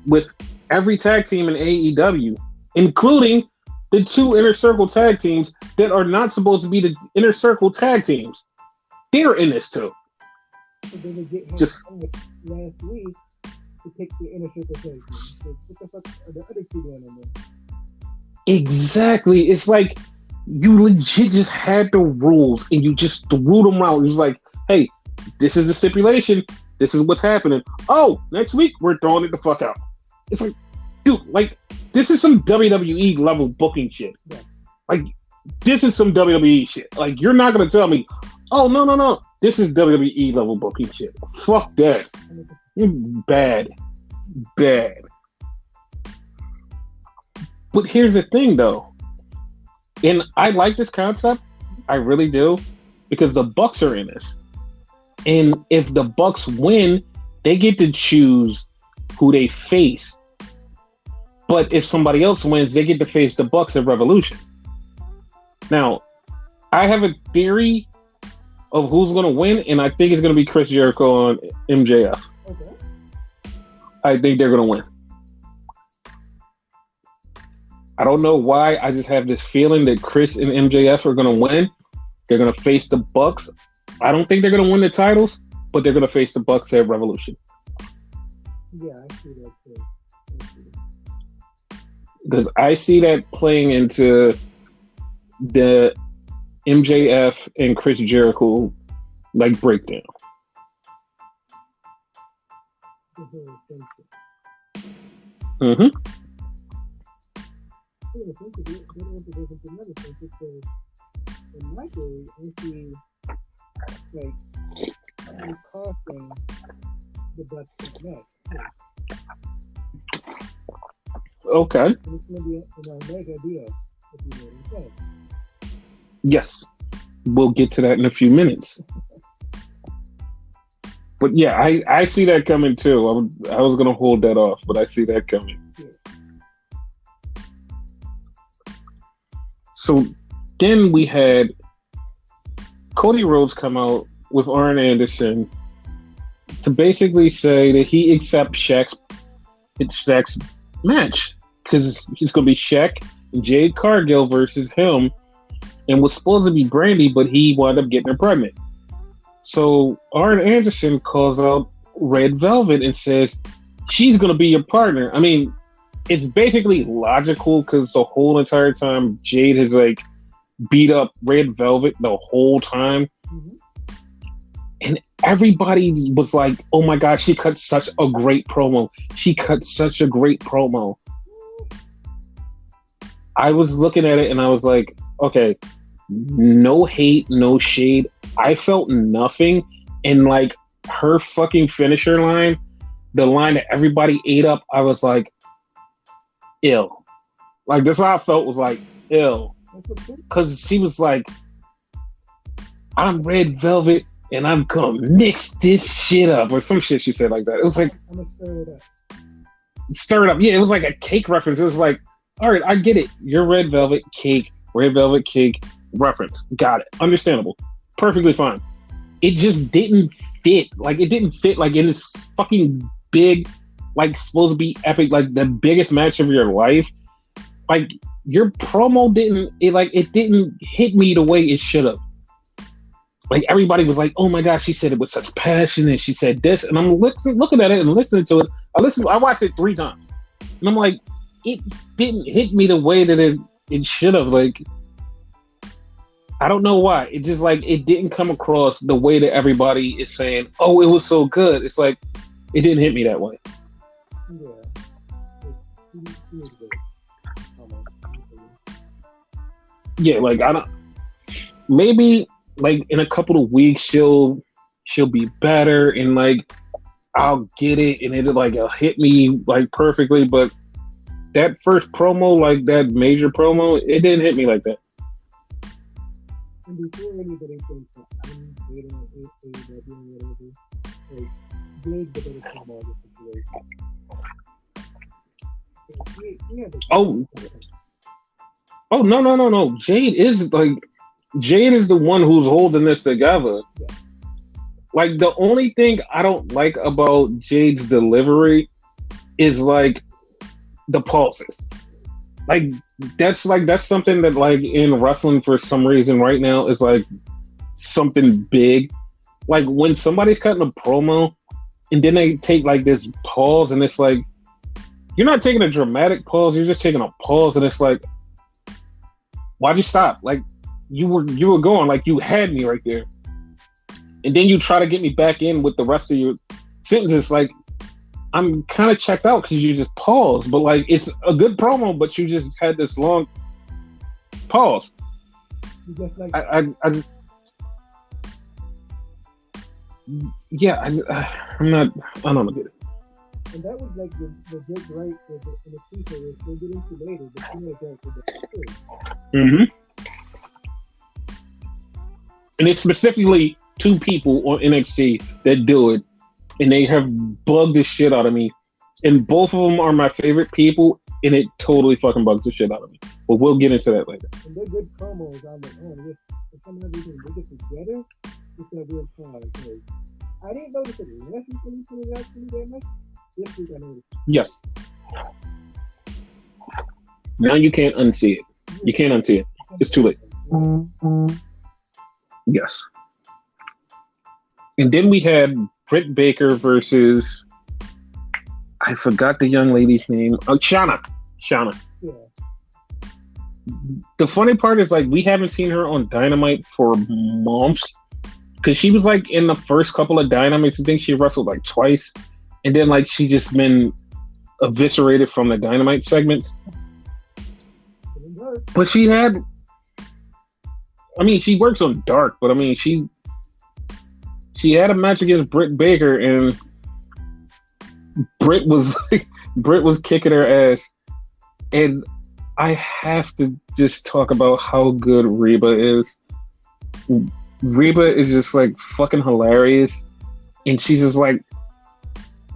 with every tag team in AEW, including the 2 Inner Circle tag teams that are not supposed to be the Inner Circle tag teams. They're in this too. So they would get him Just last week to pick the Inner Circle tag team. So what the fuck are the other 2 doing in there? exactly. It's like you legit just had the rules and you just threw them out. It was like, hey, this is the stipulation. This is what's happening. Oh, next week we're throwing it the fuck out. It's like, dude, like this is some WWE level booking shit. Yeah. Like this is some WWE shit. Like you're not gonna tell me, oh no, this is WWE level booking shit. Fuck that. Bad. But here's the thing, though, and I like this concept. I really do, because the Bucks are in this. And if the Bucks win, they get to choose who they face. But if somebody else wins, they get to face the Bucks at Revolution. Now, I have a theory of who's going to win, and I think it's going to be Chris Jericho and MJF. Okay. I think they're going to win. I don't know why. I just have this feeling that Chris and MJF are going to win. They're going to face the Bucks. I don't think they're going to win the titles, but they're going to face the Bucks at Revolution. Yeah, I see that too. Because I see that playing into the MJF and Chris Jericho like breakdown. Mm-hmm. In my theory, I see like costing the Bucks match. Okay. And it's going to be a mega deal, if you know what I'm saying. Yes. We'll get to that in a few minutes. But yeah, I see that coming too. I was going to hold that off, but I see that coming. Yeah. So then we had Cody Rhodes come out with Arn Anderson to basically say that he accepts Shaq's match because it's going to be Shaq and Jade Cargill versus him, and was supposed to be Brandy, but he wound up getting her pregnant. So Arn Anderson calls out Red Velvet and says she's going to be your partner. I mean, it's basically logical because the whole entire time Jade has like beat up Red Velvet the whole time. Mm-hmm. And everybody was like, oh my God, she cut such a great promo. I was looking at it and I was like, okay, no hate, no shade. I felt nothing. And like her fucking finisher line, the line that everybody ate up, I was like, ill. Like that's how I felt, was like ill. Because she was like, I'm Red Velvet and I'm gonna mix this shit up, or some shit she said like that. It was like, I'm gonna stir it up. Stir it up. Yeah, it was like a cake reference. It was like, all right, I get it. You're Red Velvet cake reference. Got it. Understandable. Perfectly fine. It just didn't fit. Like it didn't fit like in this fucking big, like supposed to be epic, like the biggest match of your life. Like your promo didn't hit me the way it should have. Like everybody was like, "Oh my gosh, she said it with such passion, and she said this," and I'm looking at it and listening to it. I watched it 3 times, and I'm like, it didn't hit me the way that it should have. Like, I don't know why. It just like it didn't come across the way that everybody is saying. Oh, it was so good. It's like it didn't hit me that way. Yeah. Yeah, like I don't. Maybe like in a couple of weeks she'll be better and like I'll get it and it'll like it'll hit me like perfectly. But that first promo, like that major promo, it didn't hit me like that. And before anybody thinks that I'm hating on AEW or whatever, like Jade's the better come out of the situation. Oh no. Jade is the one who's holding this together. Yeah. Like the only thing I don't like about Jade's delivery is like the pauses. Like that's something that like in wrestling for some reason right now is like something big. Like when somebody's cutting a promo and then they take like this pause and it's like you're not taking a dramatic pause, you're just taking a pause and it's like why'd you stop? Like you were going, like you had me right there. And then you try to get me back in with the rest of your sentences. Like I'm kind of checked out because you just paused. But like it's a good promo, but you just had this long pause. Just like I just yeah, I'm not. I don't get it. And that was like the big right in the future, which we'll get into later. The thing like that for the And it's specifically two people on NXT that do it, and they have bugged the shit out of me. And both of them are my favorite people, and it totally fucking bugs the shit out of me. But we'll get into that later. And they're good promos on their own. If some of these they get together, it's a real cause. I didn't notice it necessarily for the actually that much. This week I noticed. Yes. Now you can't unsee it. You can't unsee it. It's too late. Yes. And then we had Britt Baker versus I forgot the young lady's name. Shauna. Yeah. The funny part is like we haven't seen her on Dynamite for months because she was like in the first couple of Dynamites. I think she wrestled like twice, and then like she just been eviscerated from the Dynamite segments. But she had, I mean, she works on Dark, but I mean, she had a match against Britt Baker, and Britt was kicking her ass, and I have to just talk about how good Reba is. Reba is just like fucking hilarious, and she's just like,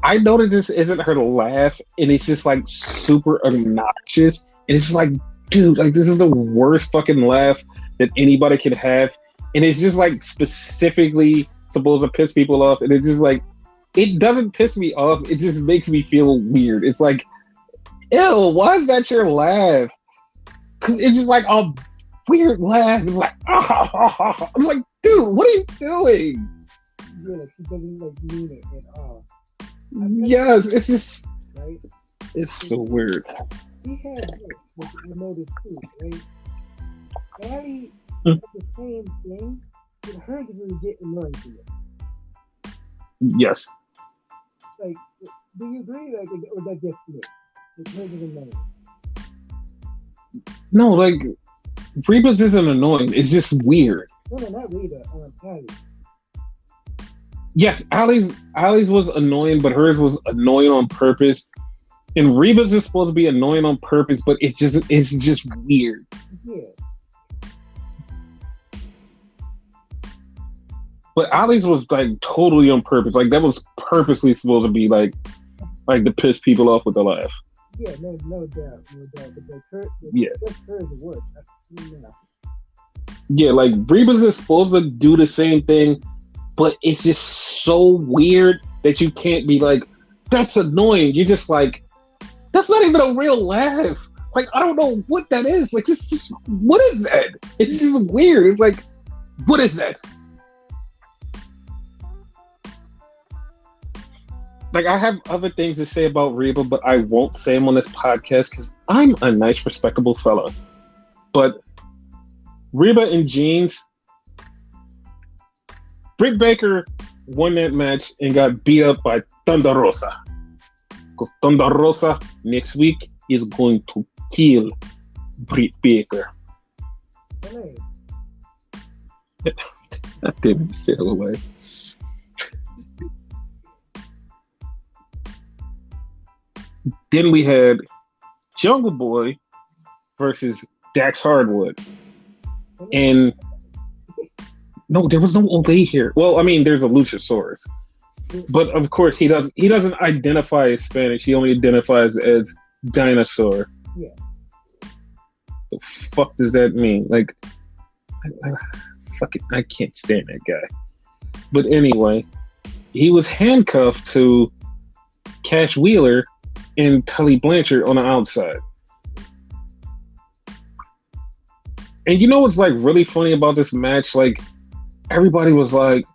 I know that this isn't her laugh, and it's just like super obnoxious, and it's just like, dude, like this is the worst fucking laugh that anybody could have, and it's just like specifically supposed to piss people off, and it's just like, it doesn't piss me off, it just makes me feel weird. It's like, ew, why is that your laugh? Because it's just like a weird laugh. It's like, I'm like, dude, what are you doing? Yeah, like she doesn't like mean it at all. Yes, it's just, right? It's so weird. She had this, which I noticed too, right? Allie did the same thing, but her doesn't get annoying to it. Yes. Like, do you agree? Like, or that just me? Like, hers is annoying. No, like Reba's isn't annoying. It's just weird. No, not Reba. Allie. Yes, Allie's was annoying, but hers was annoying on purpose. And Reba's is supposed to be annoying on purpose, but it's just weird. Yeah. But Allie's was like totally on purpose. Like that was purposely supposed to be like to piss people off with the laugh. Yeah, no doubt. But hers is worse. Yeah, like Reba's is supposed to do the same thing, but it's just so weird that you can't be like, that's annoying. You're just like, that's not even a real laugh. Like, I don't know what that is. Like, it's just, what is that? It's just weird. It's like, what is that? Like, I have other things to say about Reba, but I won't say them on this podcast because I'm a nice, respectable fella. But Reba and Jeans, Britt Baker won that match and got beat up by Thunder Rosa. Because Thunder Rosa next week is going to kill Britt Baker. LA. I didn't say LA. Then we had Jungle Boy versus Dax Hardwood. And no, there was no Olay here. Well, I mean, there's a Luchasaurus. But of course he doesn't identify as Spanish. He only identifies as dinosaur. Yeah. The fuck does that mean? Like I can't stand that guy. But anyway, he was handcuffed to Cash Wheeler and Tully Blanchard on the outside. And you know what's like really funny about this match? Like everybody was like,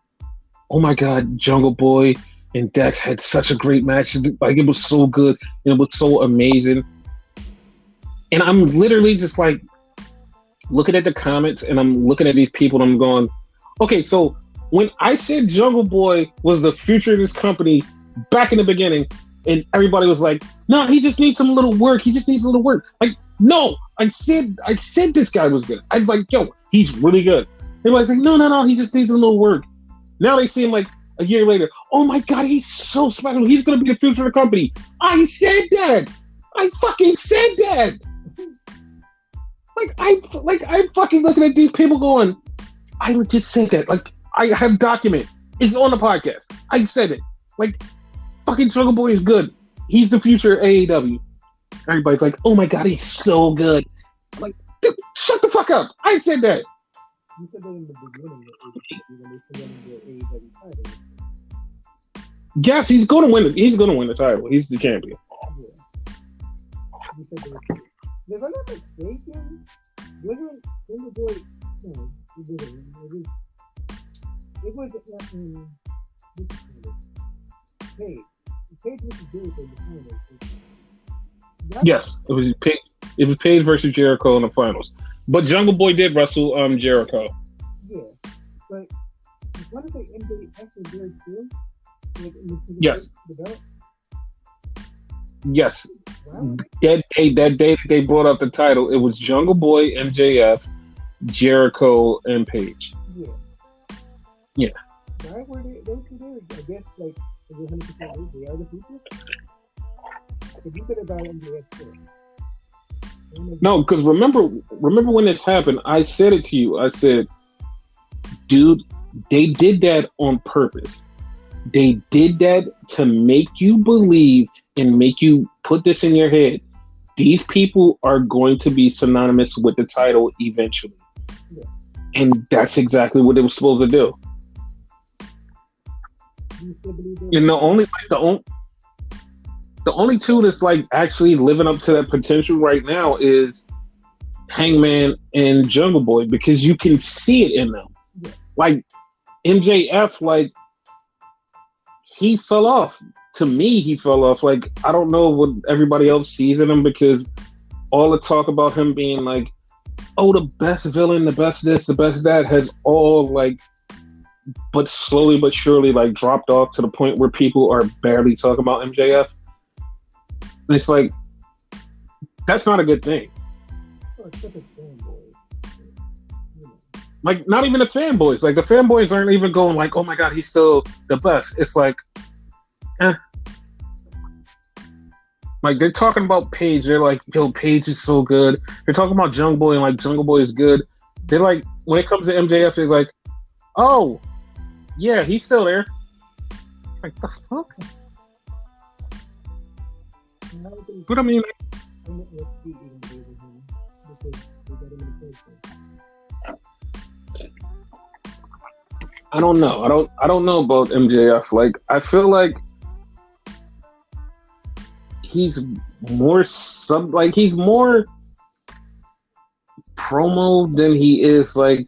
"Oh my God, Jungle Boy and Dex had such a great match. Like it was so good and it was so amazing." And I'm literally just like looking at the comments and I'm looking at these people and I'm going, okay, so when I said Jungle Boy was the future of this company back in the beginning, and everybody was like, "No, he just needs some little work. He just needs a little work." Like, no, I said this guy was good. I was like, yo, he's really good. Everybody's like, no, he just needs a little work. Now they see him like a year later. Oh my God, he's so special. He's going to be the future of the company. I said that. I fucking said that. I'm fucking looking at these people going, I would just say that. Like, I have document. It's on the podcast. I said it. Like, fucking Jungle Boy is good. He's the future of AEW. Everybody's like, oh my God, he's so good. I'm like, dude, shut the fuck up. I said that. You said that in the beginning when they presented the AEW title. Yes, he's going to win it. He's going to win the title. He's the champion. Yeah. You said that. If I'm not mistaken, wasn't Jungle Boy? No, it didn't. It was Paige. Paige was the dude in the finals. Yes, it was Paige versus Jericho in the finals. But Jungle Boy did wrestle Jericho. Yeah, but what if they MJF was there too? Like yes. The belt? Yes. Wow. That day they brought up the title, it was Jungle Boy, MJF, Jericho, and Paige. Yeah. Yeah. Why were those two there? I guess like 100% they are the people. If you could have got MJF too. No, because remember when this happened, I said it to you. I said, dude, they did that on purpose. They did that to make you believe and make you put this in your head. These people are going to be synonymous with the title eventually. Yeah. And that's exactly what it was supposed to do. And the only two that's like actually living up to that potential right now is Hangman and Jungle Boy, because you can see it in them. Yeah. Like MJF, like he fell off. To me, he fell off. Like, I don't know what everybody else sees in him, because all the talk about him being like, oh, the best villain, the best this, the best that, has all like, but slowly but surely like dropped off to the point where people are barely talking about MJF. And it's like, that's not a good thing. Like, not even the fanboys. Like, the fanboys aren't even going like, oh my God, he's still the best. It's like, Like, they're talking about Paige. They're like, yo, Paige is so good. They're talking about Jungle Boy and like, Jungle Boy is good. They're like, when it comes to MJF, they're like, oh, yeah, he's still there. Like, the fuck? But I mean, I don't know. I don't know about MJF. Like, I feel like he's more he's more promo than he is like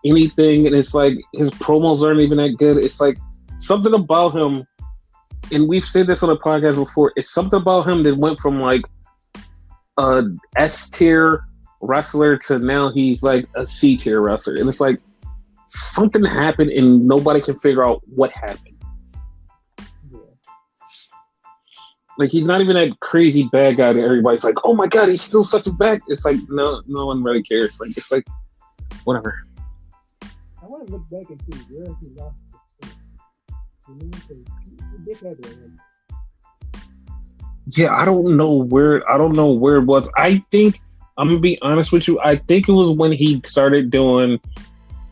anything, and it's like his promos aren't even that good. It's like something about him, and we've said this on the podcast before, it's something about him that went from like a S tier wrestler to now he's like a C tier wrestler, and it's like something happened and nobody can figure out what happened. Yeah. Like, he's not even that crazy bad guy that everybody's like, oh my God, he's still such a bad. It's like, no one really cares. Like, it's like, whatever. I want to look back and see where he lost the fight. You know, because he did have it. Yeah, I don't know where it was. I think I'm gonna be honest with you. I think it was when he started doing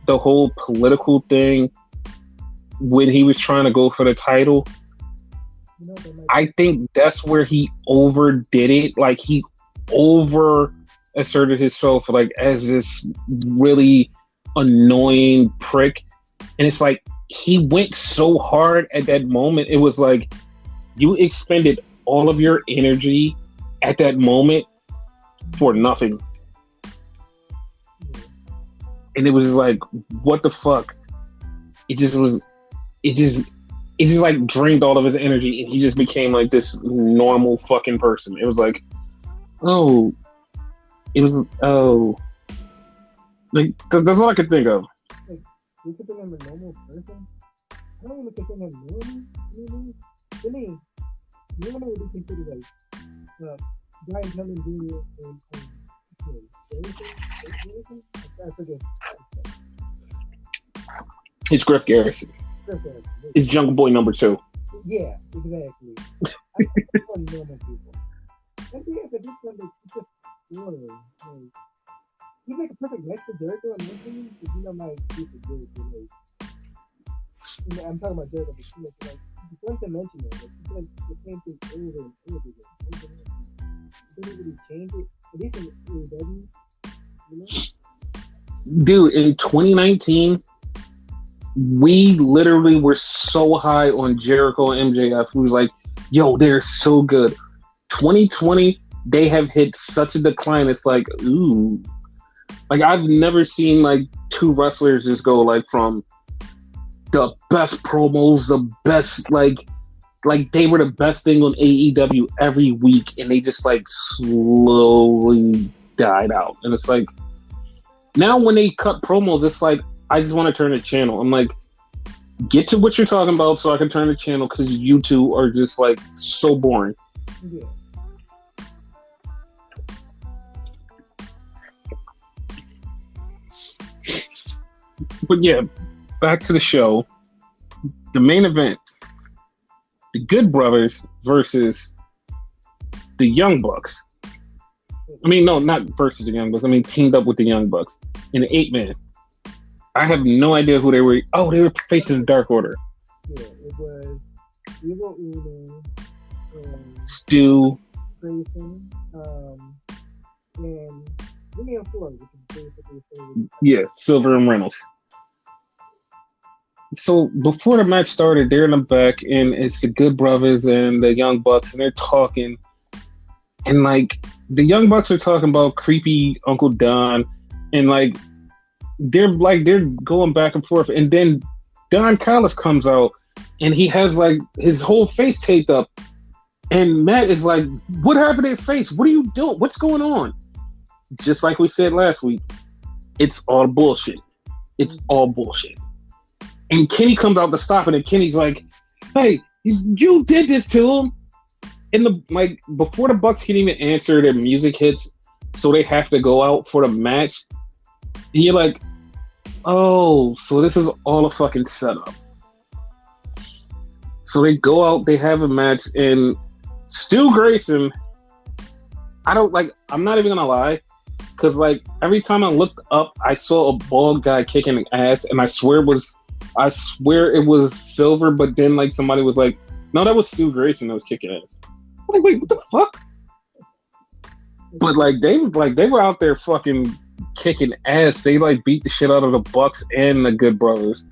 the whole political thing when he was trying to go for the title. You know, like, I think that's where he overdid it. Like he over asserted himself like as this really annoying prick. And it's like he went so hard at that moment. It was like you expended all of your energy at that moment for nothing. And it was like, what the fuck? It just like drained all of his energy and he just became like this normal fucking person. It was like, oh. Like, that's all I could think of. Like, you consider him a normal person? I don't even consider him normal. You know? To me, normal would be considered like Brian Pillman Jr. and I forget. It's Griff Garrison. It's Jungle Boy number 2. Yeah, exactly. I want normal people. And yeah, but this one, like, it's just boring. Like, he's like a perfect match for Jericho and Lincoln, but you know my excuse is Jericho. Like, you know, I'm talking about Jericho, but like, he's one-dimensional. Like, he does the same thing over and over again. He doesn't really change it. At least in AEW, you know? Dude, in 2019, we literally were so high on Jericho and MJF. We was like, yo, they're so good. 2020, they have hit such a decline. It's like, ooh. Like, I've never seen, like, two wrestlers just go, like, from the best promos, the best, like they were the best thing on AEW every week, and they just, like, slowly died out. And it's like, now when they cut promos, it's like, I just want to turn the channel. I'm like, get to what you're talking about so I can turn the channel because you two are just, like, so boring. Yeah. But yeah, back to the show. The main event. The Good Brothers versus the Young Bucks. I mean, no, not versus the Young Bucks. I mean, teamed up with the Young Bucks in an 8-man. I have no idea who they were. Oh, they were facing the Dark Order. Yeah, it was Evil Uno, Stu, Grayson, and Jimmy and Floyd, which is basically Silver and Reynolds. So before the match started, they're in the back, and it's the Good Brothers and the Young Bucks, and they're talking. And, like, the Young Bucks are talking about creepy Uncle Don, and, like, they're going back and forth. And then Don Callis comes out, and he has, like, his whole face taped up. And Matt is like, what happened to your face? What are you doing? What's going on? Just like we said last week, it's all bullshit. It's all bullshit. And Kenny comes out to stop it, and Kenny's like, hey, you did this to him. And before the Bucks can even answer, their music hits, so they have to go out for the match. And you're like, oh, so this is all a fucking setup. So they go out, they have a match, and Stu Grayson, I'm not even gonna lie, because, like, every time I looked up, I saw a bald guy kicking ass, and I swear it was Silver, but then, like, somebody was like, no, that was Stu Grayson that was kicking ass. I'm like, wait, what the fuck? But, like, they were out there fucking kicking ass. They, like, beat the shit out of the Bucks and the Good Brothers.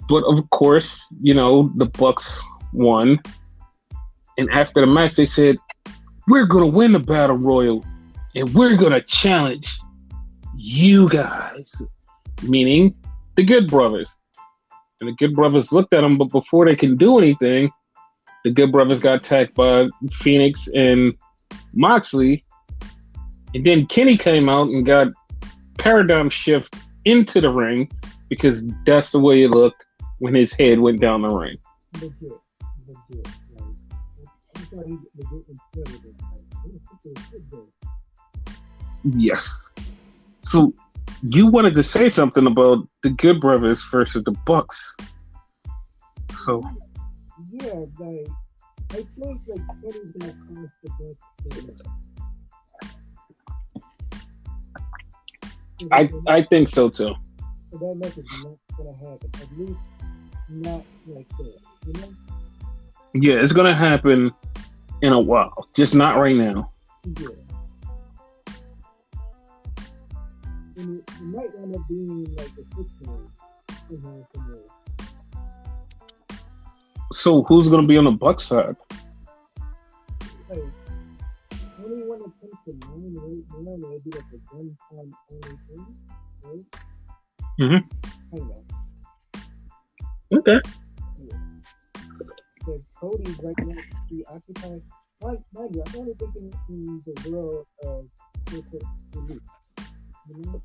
But, of course, you know, the Bucks won. And after the match, they said, we're going to win the Battle Royal, and we're going to challenge you guys. Meaning the Good Brothers. And the Good Brothers looked at them, but before they can do anything, the Good Brothers got attacked by Phoenix and Moxley. And then Kenny came out and got paradigm shift into the ring because that's the way it looked when his head went down the ring. Legit. Yes. So you wanted to say something about the Good Brothers versus the Bucks. So yeah, like I think like Eddie's gonna cost the Bucks. I think so too. So that match is not gonna happen. At least not like that. You know? Yeah, it's gonna happen in a while, just not right now. Yeah. And it might end up being like a 6-man somewhere. So who's gonna be on the Bucks side? Like, only when it comes to money, right? It'd be like a one-time only thing, right? Mm-hmm. Kind of. Okay. Yeah. Because Cody's right now preoccupied. Mind you, I'm only thinking in the world of elite. You know?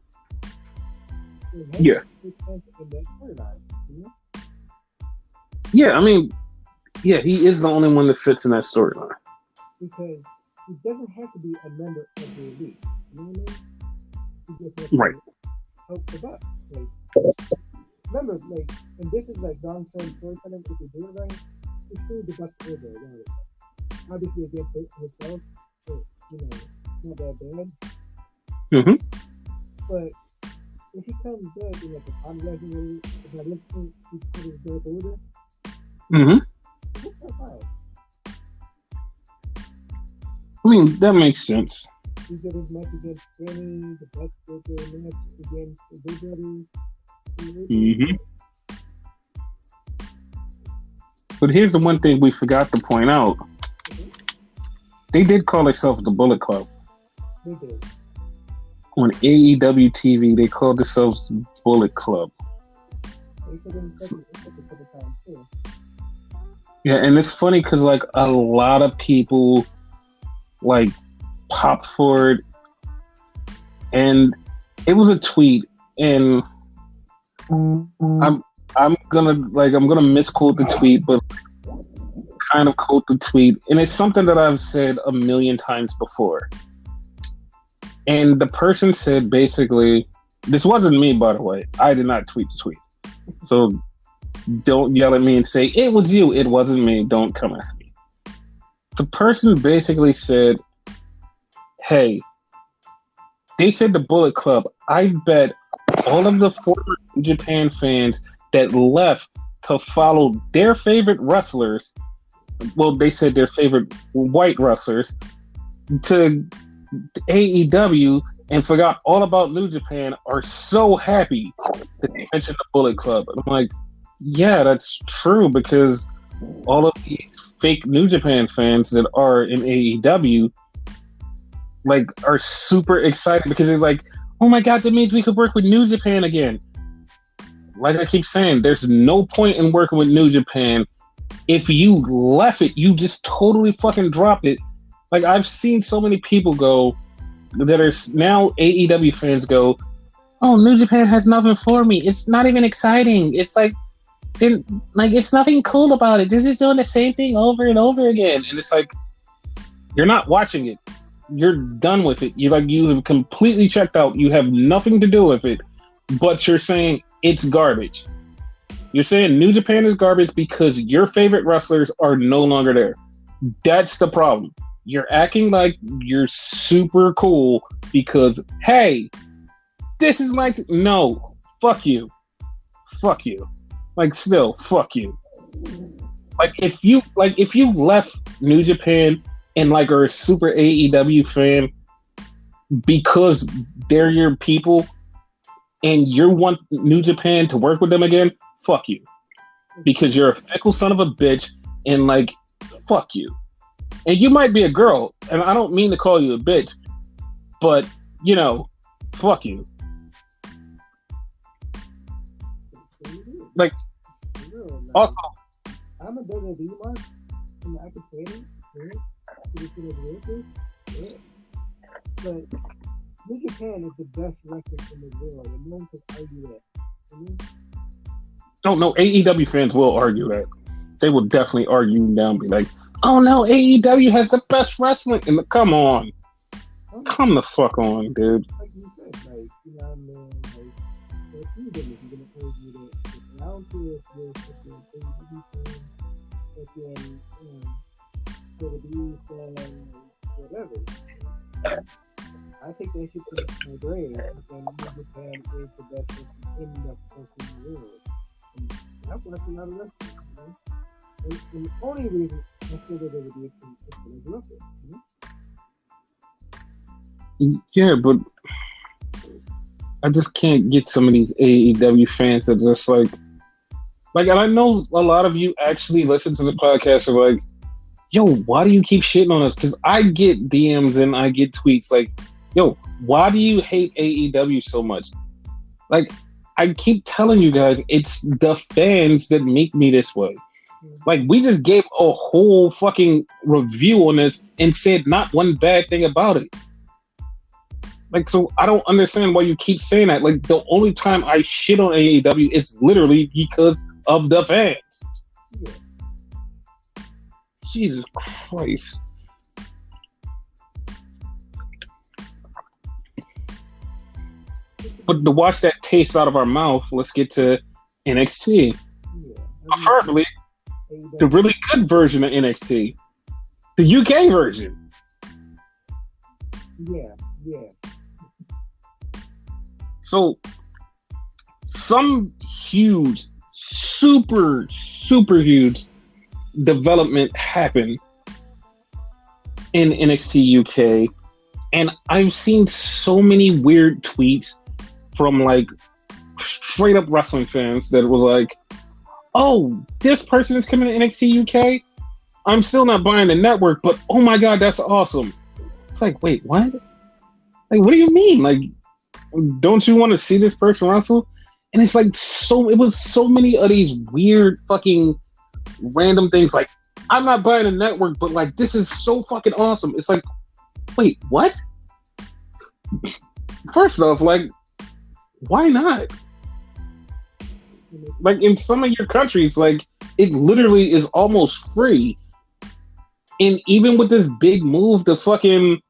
Yeah. In that storyline, you know? Yeah, I mean, yeah, he is the only one that fits in that storyline. Because he doesn't have to be a member of the elite. You know what I mean? He just has Right. to help the Bucks. Like, remember, like, and this is like long-term storytelling. If you do it right, it's still the Bucks over. Right? Obviously, against himself, but, you know, not that bad. Mm-hmm. But if he comes back and like apologizing when he's not listening, he's put his back order. Mm-hmm. That's fine. I mean, that makes sense. He did his match against Danny, the Bucks did their match against the Big Brothers. Mm-hmm. But here's the one thing we forgot to point out. Mm-hmm. They did call themselves the Bullet Club. They did. On AEW TV, they called themselves Bullet Club. They said them a couple times too. Yeah, and it's funny because like a lot of people like popped for it, and it was a tweet, and I'm gonna misquote the tweet, but kind of quote the tweet, and it's something that I've said a million times before. And the person said basically, this wasn't me, by the way. I did not tweet the tweet. So don't yell at me and say, it was you. It wasn't me. Don't come at me. The person basically said, hey, they said the Bullet Club. I bet all of the former Japan fans that left to follow their favorite wrestlers, well, they said their favorite white wrestlers, to AEW and forgot all about New Japan are so happy that they mentioned the Bullet Club. And I'm like, yeah, that's true, because all of these fake New Japan fans that are in AEW like are super excited because they're like, oh my god, that means we could work with New Japan again. Like I keep saying, there's no point in working with New Japan. If you left it, you just totally fucking dropped it. Like, I've seen so many people go that are now AEW fans go, oh, New Japan has nothing for me. It's not even exciting. It's like it's nothing cool about it. They're just doing the same thing over and over again. And it's like, you're not watching it. You're done with it. You have completely checked out. You have nothing to do with it, but you're saying it's garbage. You're saying New Japan is garbage because your favorite wrestlers are no longer there. That's the problem. You're acting like you're super cool because, hey, this is like, no, fuck you. Fuck you. Like, still, fuck you. Like, if you left New Japan and like are a super AEW fan because they're your people and you want New Japan to work with them again, fuck you. Because you're a fickle son of a bitch and like, fuck you. And you might be a girl, and I don't mean to call you a bitch, but, you know, fuck you. Like, also, I'm a WWE mark, and I could say it, but New Japan is the best wrestling in the world, and no one could argue that. Oh, no, AEW fans will argue that. They will definitely argue down and be like, oh no, AEW has the best wrestling. And come on. Come the fuck on, dude. Like you said, like, you know what I mean? goodness, you're gonna argue that I don't care if you're such an AEW fan, if you're WWE fan, whatever. I take that shit to my grave, and New Japan is the best person in the fucking world. And that's what I think out of wrestling, you know? And the only reason I feel that they would be is because of wrestling, you know? Yeah, but I just can't get some of these AEW fans that just like, and I know a lot of you actually listen to the podcast and like, yo, why do you keep shitting on us? Because I get DMs and I get tweets like, yo, why do you hate AEW so much? Like, I keep telling you guys, it's the fans that make me this way. Like, we just gave a whole fucking review on this and said not one bad thing about it. Like, so I don't understand why you keep saying that. Like, the only time I shit on AEW is literally because of the fans. Yeah. Jesus Christ. But to watch that taste out of our mouth, let's get to NXT. Yeah. Preferably, the really good version of NXT. The UK version. Yeah. So, some huge, super huge development happened in NXT UK. And I've seen so many weird tweets from like straight up wrestling fans that were like, oh, this person is coming to NXT UK. I'm still not buying the network, but oh my God, that's awesome. It's like, wait, what? Like, what do you mean? Like, don't you want to see this person wrestle? And it's like, it was so many of these weird fucking random things. Like, I'm not buying a network, but like, this is so fucking awesome. It's like, wait, what? First off, like, why not? Like, in some of your countries, like, it literally is almost free. And even with this big move to fucking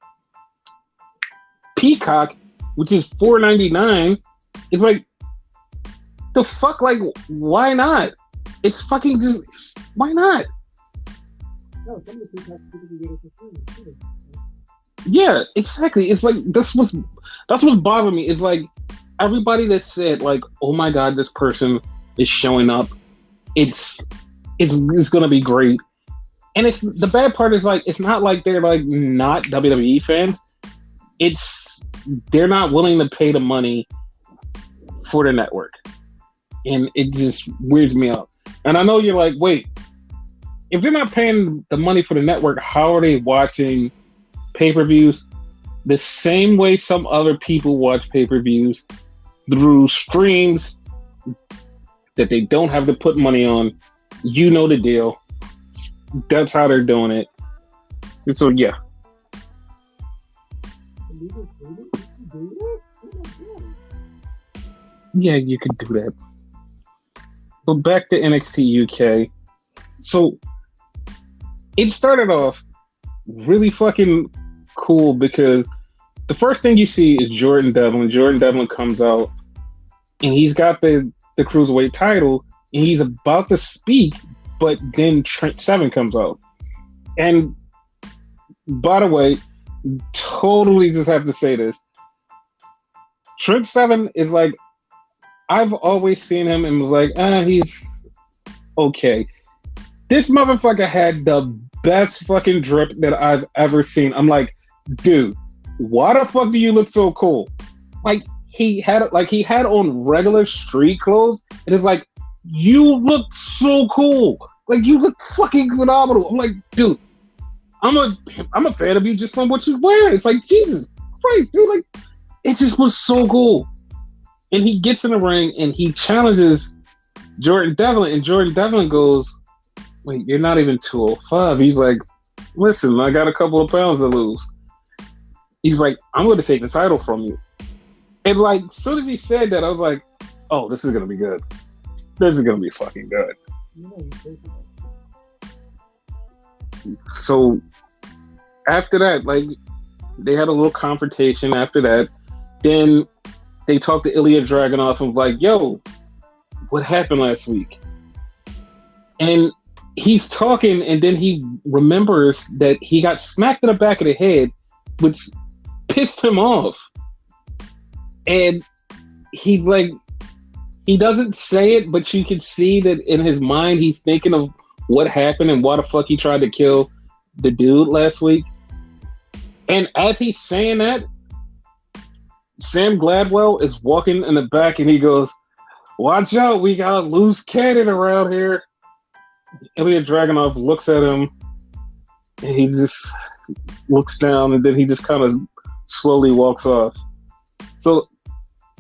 Peacock, which is $4.99, it's like, the fuck, like, why not? It's fucking just, why not? No, some of the Peacock people can get it for free. Yeah, exactly. It's like, that's what's bothering me. It's like, everybody that said, like, oh my God, this person is showing up, it's gonna be great. And it's, the bad part is, like, it's not like they're like not WWE fans. It's, they're not willing to pay the money for the network. And it just weirds me out. And I know you're like, wait, if they're not paying the money for the network, how are they watching pay-per-views? The same way some other people watch pay-per-views, through streams that they don't have to put money on. You know the deal. That's how they're doing it. And so, yeah. Yeah, you could do that. But back to NXT UK. So, it started off really fucking cool because the first thing you see is Jordan Devlin. Jordan Devlin comes out and he's got the Cruiserweight title and he's about to speak, but then Trent Seven comes out. And by the way, totally just have to say this. Trent Seven is like, I've always seen him and was like, he's okay. This motherfucker had the best fucking drip that I've ever seen. I'm like, dude, why the fuck do you look so cool? Like, he had on regular street clothes, and it's like, you look so cool. Like, you look fucking phenomenal. I'm like, dude, I'm a fan of you just from what you wear. It's like, Jesus Christ, dude, like, it just was so cool. And he gets in the ring and he challenges Jordan Devlin, and Jordan Devlin goes, wait, you're not even 205. He's like, listen, I got a couple of pounds to lose. He's like, I'm going to take the title from you. And like, as soon as he said that, I was like, oh, this is going to be good. This is going to be fucking good. So after that, like, they had a little confrontation after that. Then they talk to Ilya Dragunov and like, yo, what happened last week? And he's talking, and then he remembers that he got smacked in the back of the head, which pissed him off. And he doesn't say it, but you can see that in his mind he's thinking of what happened and why the fuck he tried to kill the dude last week. And as he's saying that, Sam Gladwell is walking in the back and he goes, "Watch out, we got a loose cannon around here." Ilya Dragunov looks at him and he just looks down and then he just kind of slowly walks off. So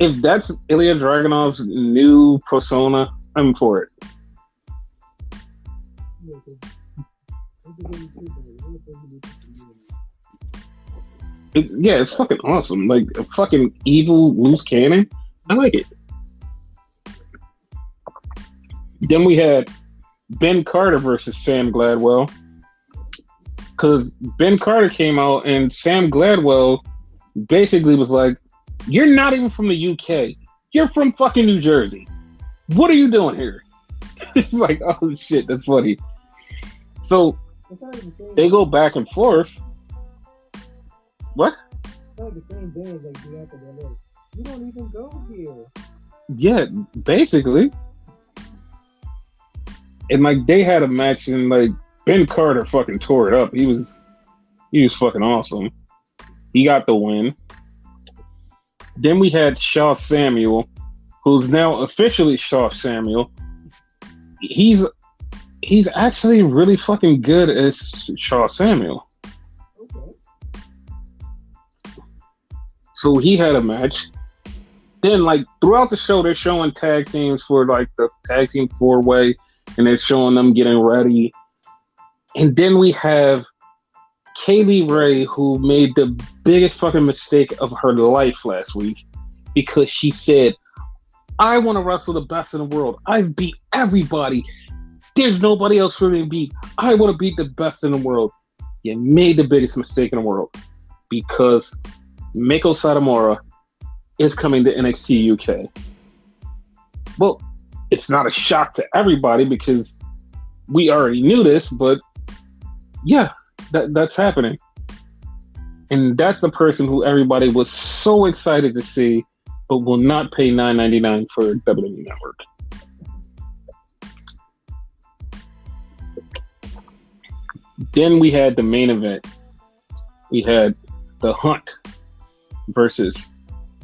if that's Ilya Dragunov's new persona, I'm for it. It's fucking awesome. Like a fucking evil loose cannon. I like it. Then we had Ben Carter versus Sam Gladwell. Because Ben Carter came out and Sam Gladwell basically was like, "You're not even from the UK. You're from fucking New Jersey. What are you doing here?" It's like, oh shit, that's funny. So they go back and forth. What? It's like the same day as like the after LA. You don't even go here. Yeah, basically. And like they had a match and like Ben Carter fucking tore it up. He was fucking awesome. He got the win. Then we had Shaw Samuel, who's now officially Shaw Samuel. He's actually really fucking good as Shaw Samuel. Okay. So he had a match. Then like throughout the show, they're showing tag teams for like the tag team 4-way, and they're showing them getting ready. And then we have Kaylee Ray, who made the biggest fucking mistake of her life last week because she said, "I want to wrestle the best in the world. I've beat everybody. There's nobody else for me to beat. I want to beat the best in the world." You made the biggest mistake in the world because Meiko Satomura is coming to NXT UK. Well, it's not a shock to everybody because we already knew this, but yeah, that's happening. And that's the person who everybody was so excited to see, but will not pay $9.99 for WWE Network. Then we had the main event. We had The Hunt versus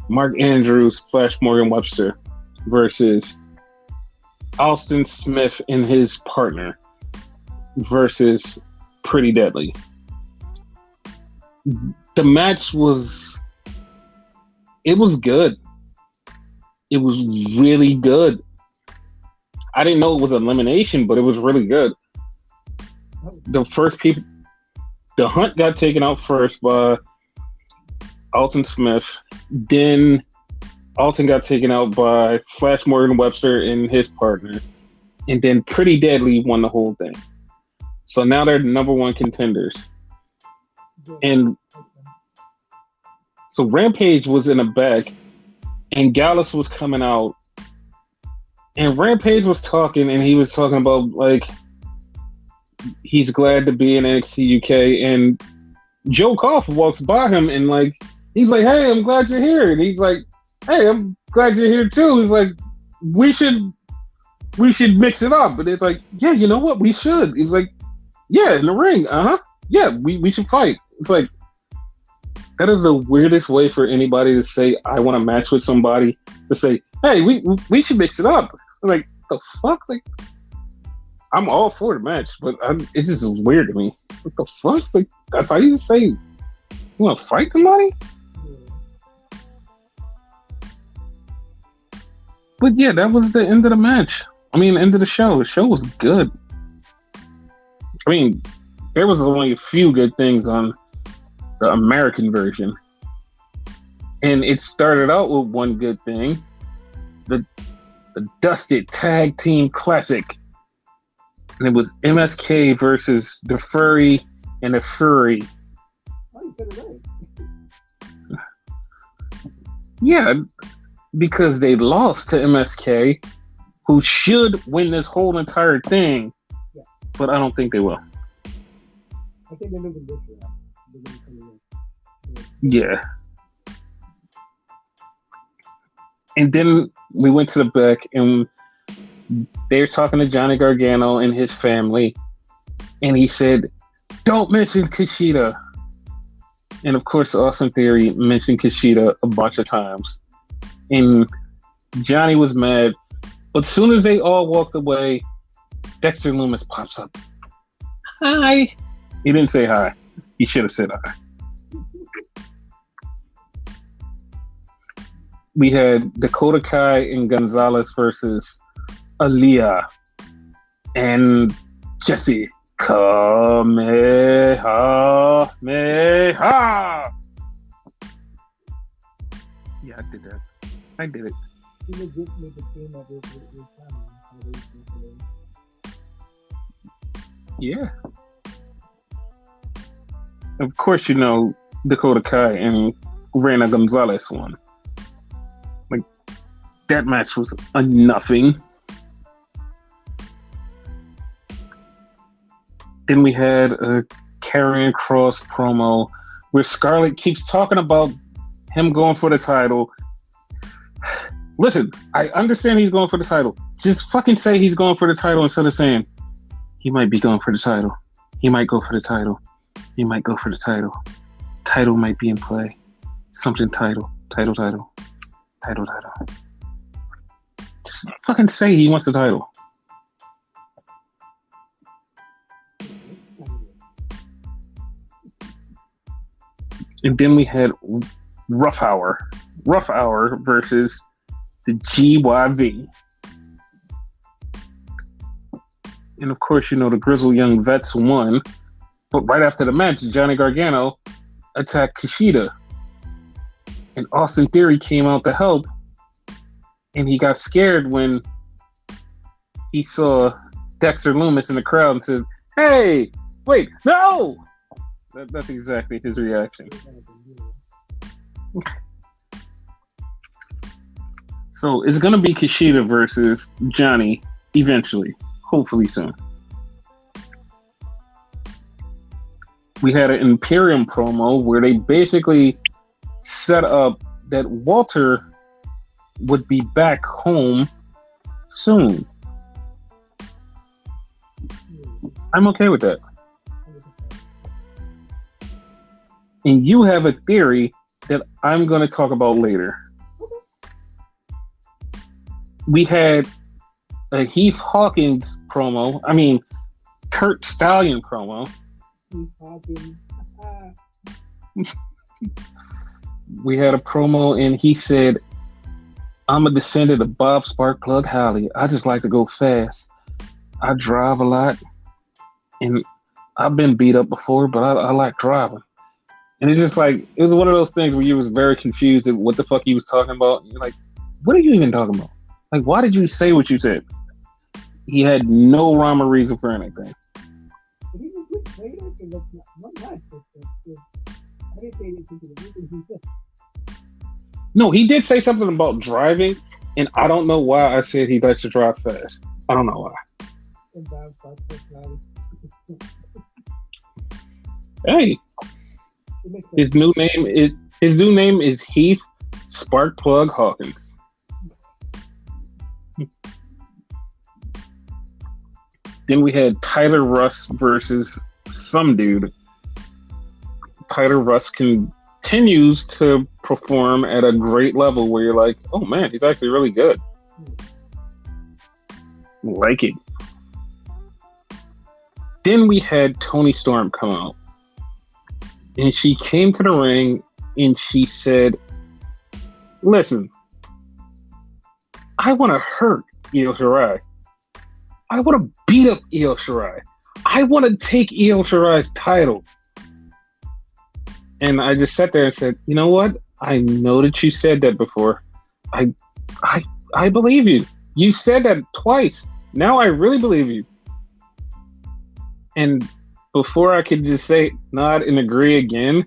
Mark Andrews, Flash Morgan Webster versus Austin Smith and his partner versus Pretty Deadly. The match was good. It was really good. I didn't know it was elimination, but it was really good. The Hunt got taken out first by Alton Smith. Then Alton got taken out by Flash Morgan Webster and his partner. And then Pretty Deadly won the whole thing. So now they're the number one contenders. And so Rampage was in the back and Gallus was coming out. And Rampage was talking and he was talking about like he's glad to be in NXT UK. And Joe Koff walks by him and like he's like, "Hey, I'm glad you're here." And he's like, "Hey, I'm glad you're here too." He's like, we should mix it up." And it's like, "Yeah, you know what? We should." He's like, "Yeah, in the ring. Yeah, we should fight." It's like, that is the weirdest way for anybody to say, "I want to match with somebody," to say, "Hey, we should mix it up." I'm like, the fuck? Like, I'm all for the match, but it's just weird to me. What the fuck? Like, that's how you say you want to fight somebody? But yeah, that was the end of the match. I mean, end of the show. The show was good. I mean, there was only a few good things on the American version. And it started out with one good thing. The Dusted Tag Team Classic. And it was MSK versus the Furry and the Fury. Oh, you said it right. Yeah. because they lost to MSK, who should win this whole entire thing, Yeah. but I don't think they will. I think they're moving this year. They're going to come in. Yeah. And then we went to the back, and they were talking to Johnny Gargano and his family, and he said, "Don't mention Kushida." And of course, Austin Theory mentioned Kushida a bunch of times. And Johnny was mad. But as soon as they all walked away, Dexter Lumis pops up. Hi. He didn't say hi. He should have said hi. We had Dakota Kai and Gonzalez versus Aaliyah and Jesse Kamehameha. Yeah, I did that. I did it. He legit made the team of his family. Yeah. Of course, you know, Dakota Kai and Reina Gonzalez won. Like, that match was a nothing. Then we had a Karrion Kross promo where Scarlett keeps talking about him going for the title. Listen, I understand he's going for the title. Just fucking say he's going for the title instead of saying he might be going for the title. He might go for the title. He might go for the title. Title might be in play. Something title. Title. Just fucking say he wants the title. And then we had Rough Hour versus the GYV. And of course, you know, the Grizzled Young Vets won. But right after the match, Johnny Gargano attacked Kushida. And Austin Theory came out to help. And he got scared when he saw Dexter Lumis in the crowd and said, "Hey, wait, no!" That's exactly his reaction. So it's going to be Kushida versus Johnny eventually. Hopefully soon. We had an Imperium promo where they basically set up that Walter would be back home soon. I'm okay with that. And you have a theory that I'm going to talk about later. We had a Heath Hawkins promo. I mean, Kurt Stallion promo. Heath Hawkins. We had a promo, and he said, "I'm a descendant of Bob Sparkplug Holly. I just like to go fast. I drive a lot, and I've been beat up before, but I like driving." And it's just like, it was one of those things where you was very confused at what the fuck he was talking about. You're like, what are you even talking about? Like, why did you say what you said? He had no rhyme or reason for anything. But he was good player, and that's not much. I didn't say anything to the reason he said. No, he did say something about driving, and I don't know why I said he likes to drive fast. I don't know why. And Bob Sparkplug Holly. Hey, his new name is Heath Sparkplug Hawkins. Then we had Tyler Russ versus some dude. Tyler Russ continues to perform at a great level where you're like, oh man, he's actually really good. Like it. Then we had Toni Storm come out. And she came to the ring and she said, "Listen, I want to hurt Io Shirai. I want to beat up Io Shirai. I want to take Io Shirai's title." And I just sat there and said, you know what? I know that you said that before. I believe you. You said that twice. Now I really believe you. And before I could just say nod and agree again,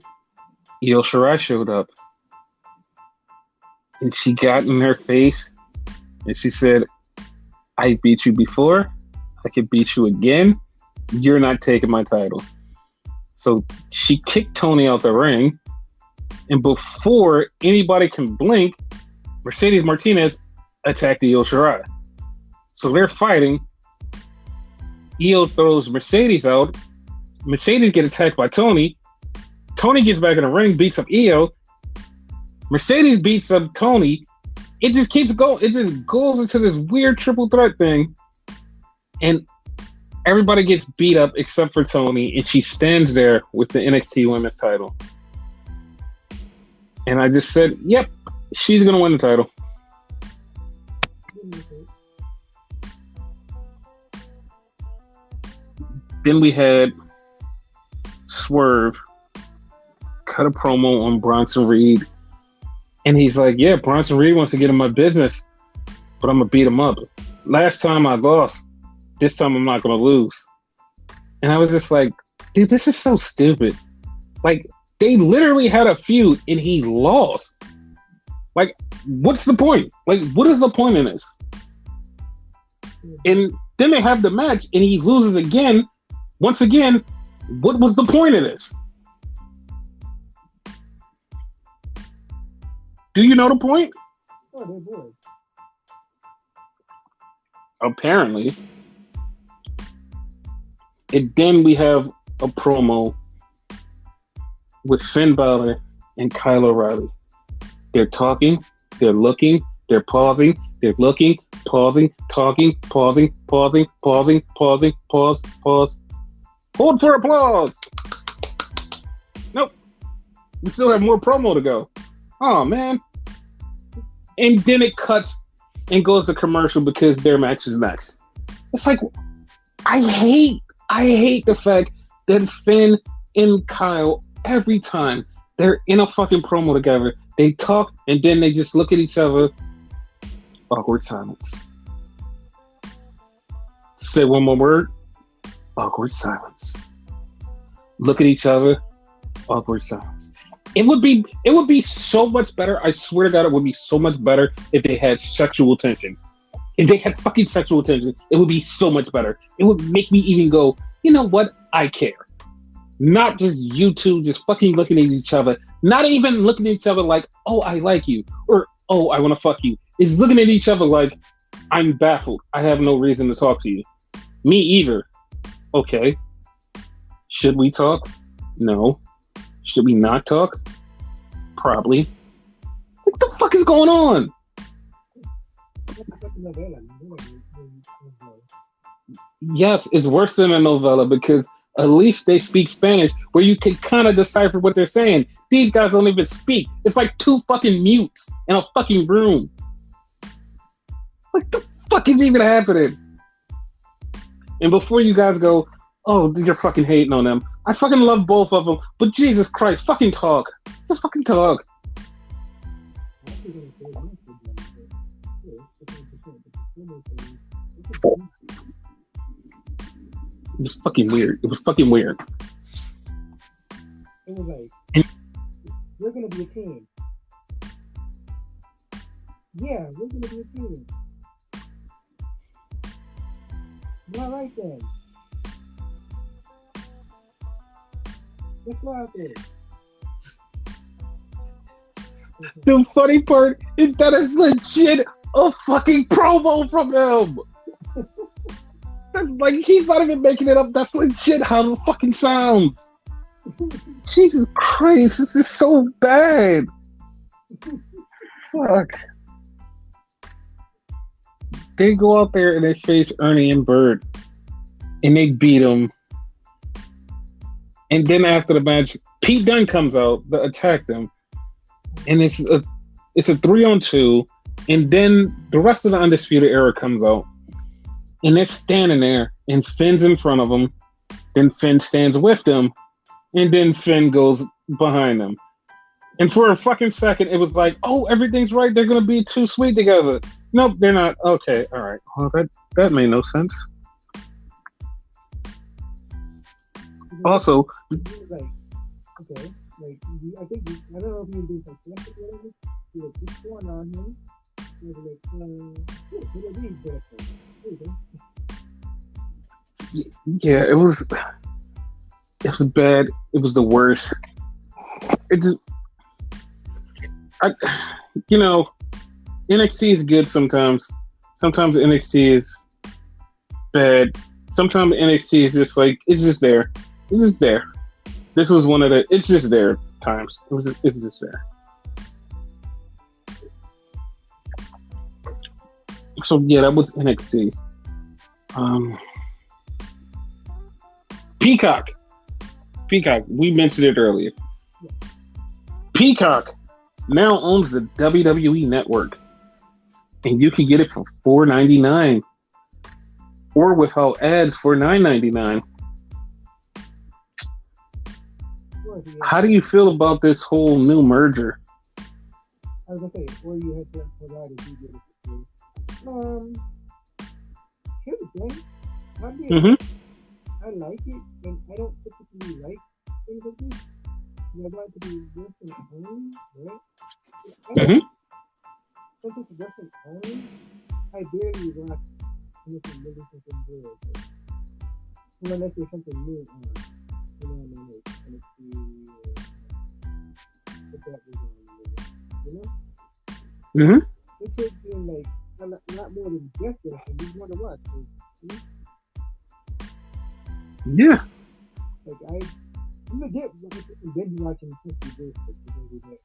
Io Shirai showed up. And she got in her face and she said, I beat you before. I can beat you again. You're not taking my title. So she kicked Tony out the ring. And before anybody can blink, Mercedes Martinez attacked Io Shirai. So they're fighting. Io throws Mercedes out. Mercedes gets attacked by Tony. Tony gets back in the ring, beats up Io. Mercedes beats up Tony. It just keeps going. It just goes into this weird triple threat thing. And everybody gets beat up except for Tony. And she stands there with the NXT Women's title. And I just said, yep, she's going to win the title. Then we had Swerve cut a promo on Bronson Reed. And he's like, yeah, Bronson Reed wants to get in my business, but I'm going to beat him up. Last time I lost. This time I'm not going to lose. And I was just like, dude, this is so stupid. Like, they literally had a feud and he lost. Like, what's the point? Like, what is the point in this? And then they have the match and he loses again. Once again, what was the point of this? Do you know the point? Oh, they're bored. Apparently. And then we have a promo with Finn Balor and Kyle O'Reilly. They're talking, they're looking, they're pausing, they're looking, pausing, talking, pausing, pausing, pausing, pausing, pause, pause. Hold for applause. Nope. We still have more promo to go. Oh, man. And then it cuts and goes to commercial because their match is next. It's like, I hate the fact that Finn and Kyle, every time they're in a fucking promo together, they talk and then they just look at each other. Awkward silence. Say one more word. Awkward silence. Look at each other. Awkward silence. It would be so much better. I swear to God, it would be so much better if they had sexual tension. If they had fucking sexual tension, it would be so much better. It would make me even go, you know what? I care. Not just you two just fucking looking at each other. Not even looking at each other like, oh, I like you. Or, oh, I want to fuck you. It's looking at each other like, I'm baffled. I have no reason to talk to you. Me either. Okay. Should we talk? No. Should we not talk? Probably. What the fuck is going on? Yes, it's worse than a novella because at least they speak Spanish where you can kind of decipher what they're saying. These guys don't even speak. It's like two fucking mutes in a fucking room. What the fuck is even happening? And before you guys go, oh, you're fucking hating on them. I fucking love both of them, but Jesus Christ, fucking talk. Just fucking talk. It was fucking weird. It was fucking weird. It was like, we're gonna be a team. Yeah, we're gonna be a team. All right then. Let's go out there. The funny part is that it's legit a fucking promo from them. That's like, he's not even making it up. That's legit how it fucking sounds. Jesus Christ, this is so bad. Fuck. They go out there and they face Ernie and Bird. And they beat them. And then after the match, Pete Dunne comes out to attack them. And it's a 3-on-2. And then the rest of the Undisputed Era comes out. And they're standing there. And Finn's in front of them. Then Finn stands with them. And then Finn goes behind them. And for a fucking second, it was like, oh, everything's right. They're going to be too sweet together. Nope, they're not. Okay, all right. Well, that made no sense. Also, like, okay, like, I think, I don't know if you do like selective whatever. see like what's going on here. And I was like, WWE's better. There you go. Yeah, it was bad. It was the worst. It just, NXT is good sometimes. Sometimes NXT is bad. Sometimes NXT is just like, it's just there. It's just there. This was one of the, it's just there times. It's just there. So yeah, that was NXT. Peacock. We mentioned it earlier. Peacock now owns the WWE Network, and you can get it for $4.99 or without ads for $9.99. How do you feel about this whole new merger? I was gonna say, or you had to provide a DJ for free. Here's the thing. I like it, and I don't particularly like things like this. I want it to be wrestling only, right? Since it's wrestling only, I barely watch anything really something good. Unless there's something new on, you know what I mean? Like NXT or that was on, you know? It should be like a lot more than just wrestling. You want to watch, Yeah. Like I'm legit binge watching 50 days because we get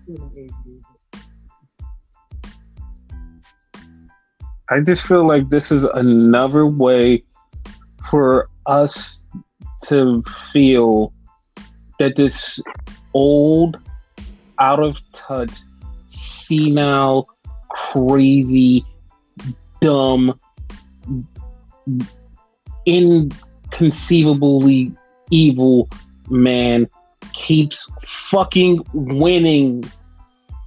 still my age group. I just feel like this is another way for us to feel that this old, out of touch, senile, crazy, dumb, inconceivably evil man keeps fucking winning.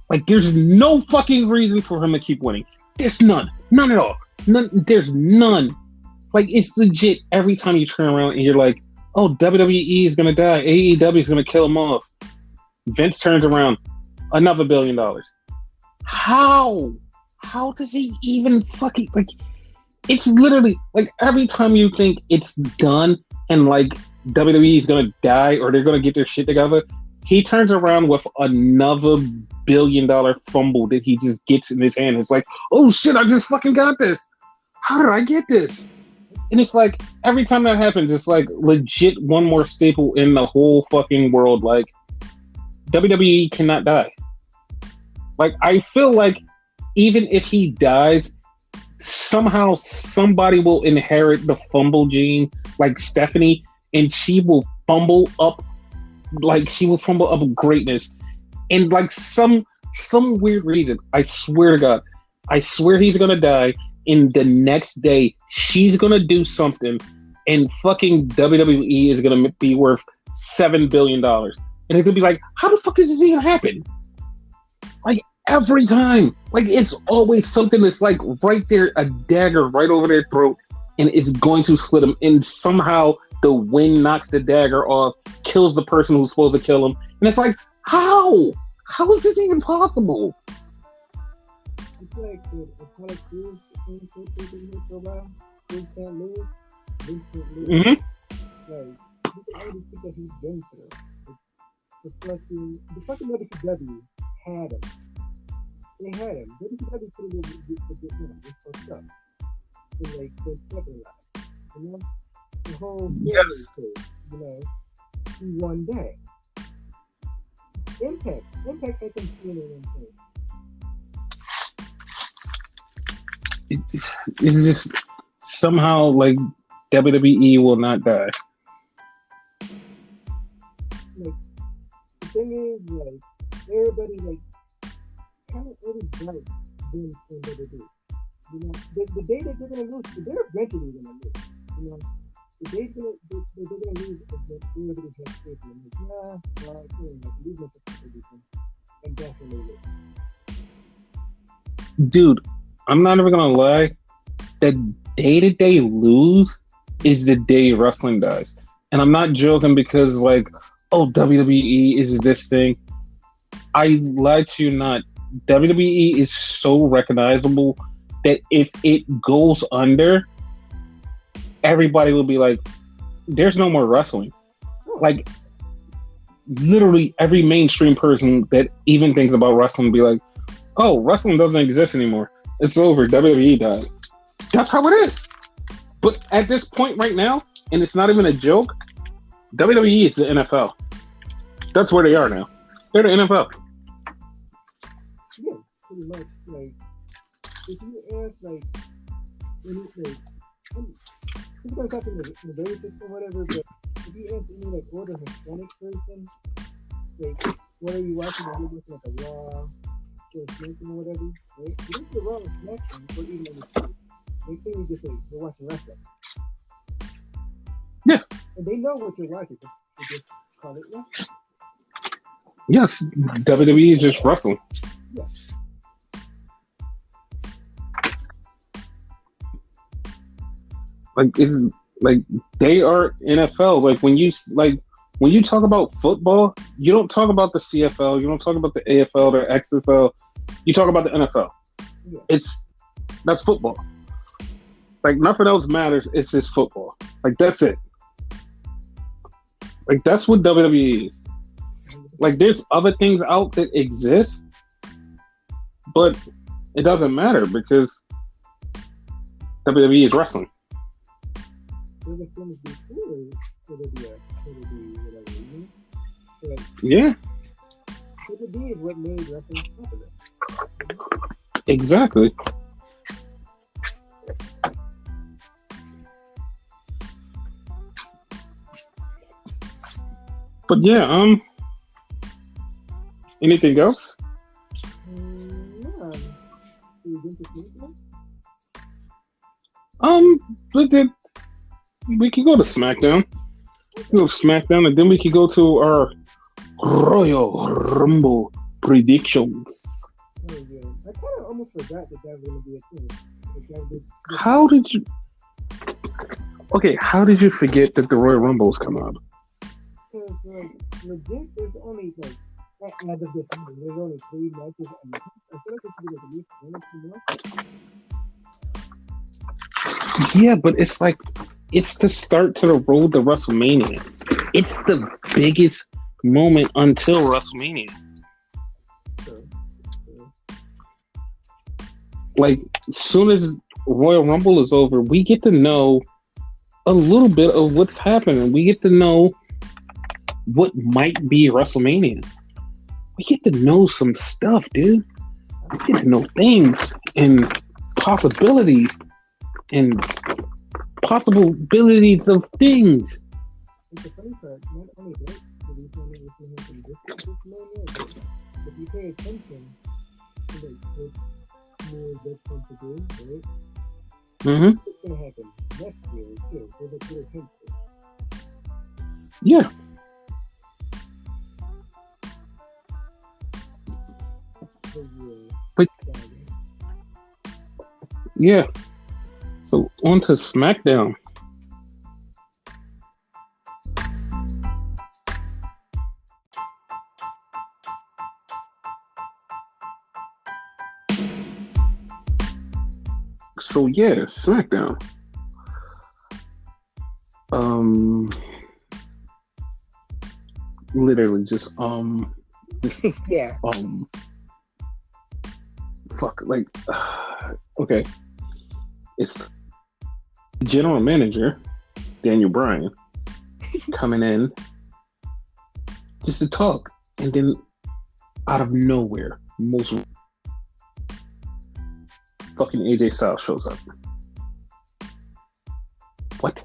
Like, there's no fucking reason for him to keep winning. There's none at all. There's none. Like, it's legit every time you turn around and you're like, oh, WWE is gonna die, AEW is gonna kill him off. Vince turns around, another $1 billion. How does he even fucking, like, it's literally like every time you think it's done and like WWE is gonna die or they're gonna get their shit together, he turns around with another $1 billion fumble that he just gets in his hand. It's like, oh shit, I just fucking got this. How did I get this? And it's like every time that happens, it's like legit one more staple in the whole fucking world. Like, WWE cannot die. Like, I feel like even if he dies, somehow somebody will inherit the fumble gene, like Stephanie, and she will fumble up greatness. And like some weird reason, I swear to God, I swear he's gonna die, and the next day she's gonna do something, and fucking WWE is gonna be worth $7 billion. And it's gonna be like, how the fuck did this even happen? Like, every time. Like, it's always something that's like right there, a dagger right over their throat, and it's going to slit them. And somehow the wind knocks the dagger off, kills the person who's supposed to kill him. And it's like, how? How is this even possible? It's like the Apollo Crews, for a while. They can't lose. Like, you can already see that he's been through. The fucking WCW had him. They had him. WCW could have been fucked up. So, like, they're fucking alive. You know? The whole yes. Thing, you know? He won that. Impact had them feeling anything. It's just somehow like WWE will not die. Like, the thing is, like, everybody, like, kind of already doubts them in WWE. You know, the day that they're gonna lose, they're eventually gonna lose. You know, the day they're gonna lose, everybody's gonna say to them, like, I can't, like, lose my everything, and definitely lose. Dude, I'm not even gonna lie. The day that they lose is the day wrestling dies. And I'm not joking because, like, oh, WWE is this thing. I lied to you not. WWE is so recognizable that if it goes under, everybody will be like, "There's no more wrestling." Like, literally every mainstream person that even thinks about wrestling will be like, "Oh, wrestling doesn't exist anymore. It's over. WWE died." That's how it is. But at this point right now, and it's not even a joke, WWE is the NFL. That's where they are now. They're the NFL. Yeah, pretty much. Like, if you ask, like, when it's like, it's gonna happen in the racist or whatever, but if you ask any, like, older Hispanic person, like, what are you watching? Are you watching, like, a Raw or Smackdown or whatever, right? You look at the Raw and Smackdown before even on the street. They clearly just say, you're watching wrestling. Yeah. And they know what you're watching. They just call it wrestling. Yes, WWE is just wrestling. Yeah. Like it's like they are NFL. Like when you talk about football, you don't talk about the CFL, you don't talk about the AFL, the XFL. You talk about the NFL. Yeah. That's football. Like nothing else matters. It's just football. Like that's it. Like that's what WWE is. Like there's other things out that exist, but it doesn't matter because WWE is wrestling. Yeah. WWE is what made wrestling popular. Exactly. But yeah, anything else? No. We could go to Smackdown. Go to Smackdown, and then we could go to our Royal Rumble predictions. Oh, yeah. I kind of almost forgot that was going to be a thing. How did you? Okay, how did you forget that the Royal Rumble was coming up? Because legit, there's only like as of this time, there's only 3 matches. I feel like it should be like at least 1 or 2 more. Yeah, but it's like it's the start to the road to WrestleMania. It's the biggest moment until WrestleMania. Sure. Like, as soon as Royal Rumble is over, we get to know a little bit of what's happening. We get to know what might be WrestleMania. We get to know some stuff, dude. We get to know things and possibilities and possibilities of things. It's the funny part, not only that, but if you pay attention to like what more that's going to do, right? Mm-hmm. It's going to happen next year too. There's a good hint. Yeah. But yeah. So on to SmackDown. So yeah, SmackDown. Literally just yeah. Fuck, like okay. It's general manager Daniel Bryan coming in just to talk, and then out of nowhere, most fucking AJ Styles shows up. What?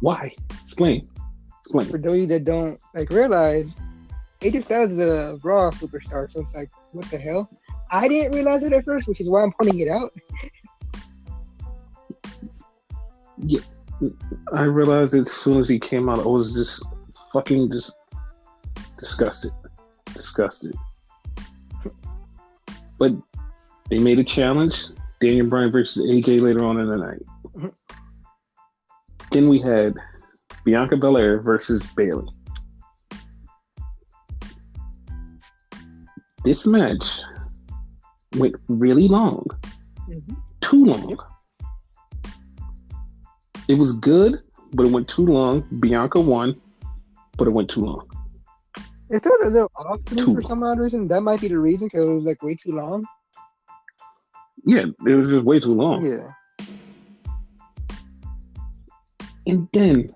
Why? Explain. For those that don't realize, AJ Styles is a Raw superstar, so it's like, what the hell? I didn't realize it at first, which is why I'm pointing it out. Yeah, I realized it as soon as he came out. I was just fucking just disgusted. But they made a challenge: Daniel Bryan versus AJ later on in the night. Then we had Bianca Belair versus Bayley. This match went really long. Mm-hmm. Too long. Yep. It was good, but it went too long. Bianca won, but it went too long. It felt a little off to me for some odd reason. That might be the reason, because it was like way too long. Yeah, it was just way too long. Yeah. And then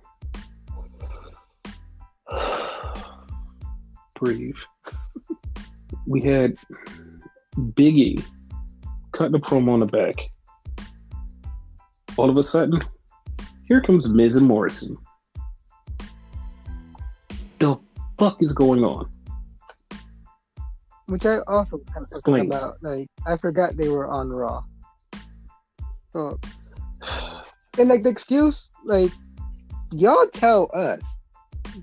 breathe. We had Big E cut the promo on the back. All of a sudden, here comes Miz and Morrison. The fuck is going on? Which I also kind of Explain. forgot about. Like, I forgot they were on Raw. So, and like the excuse, like, y'all tell us.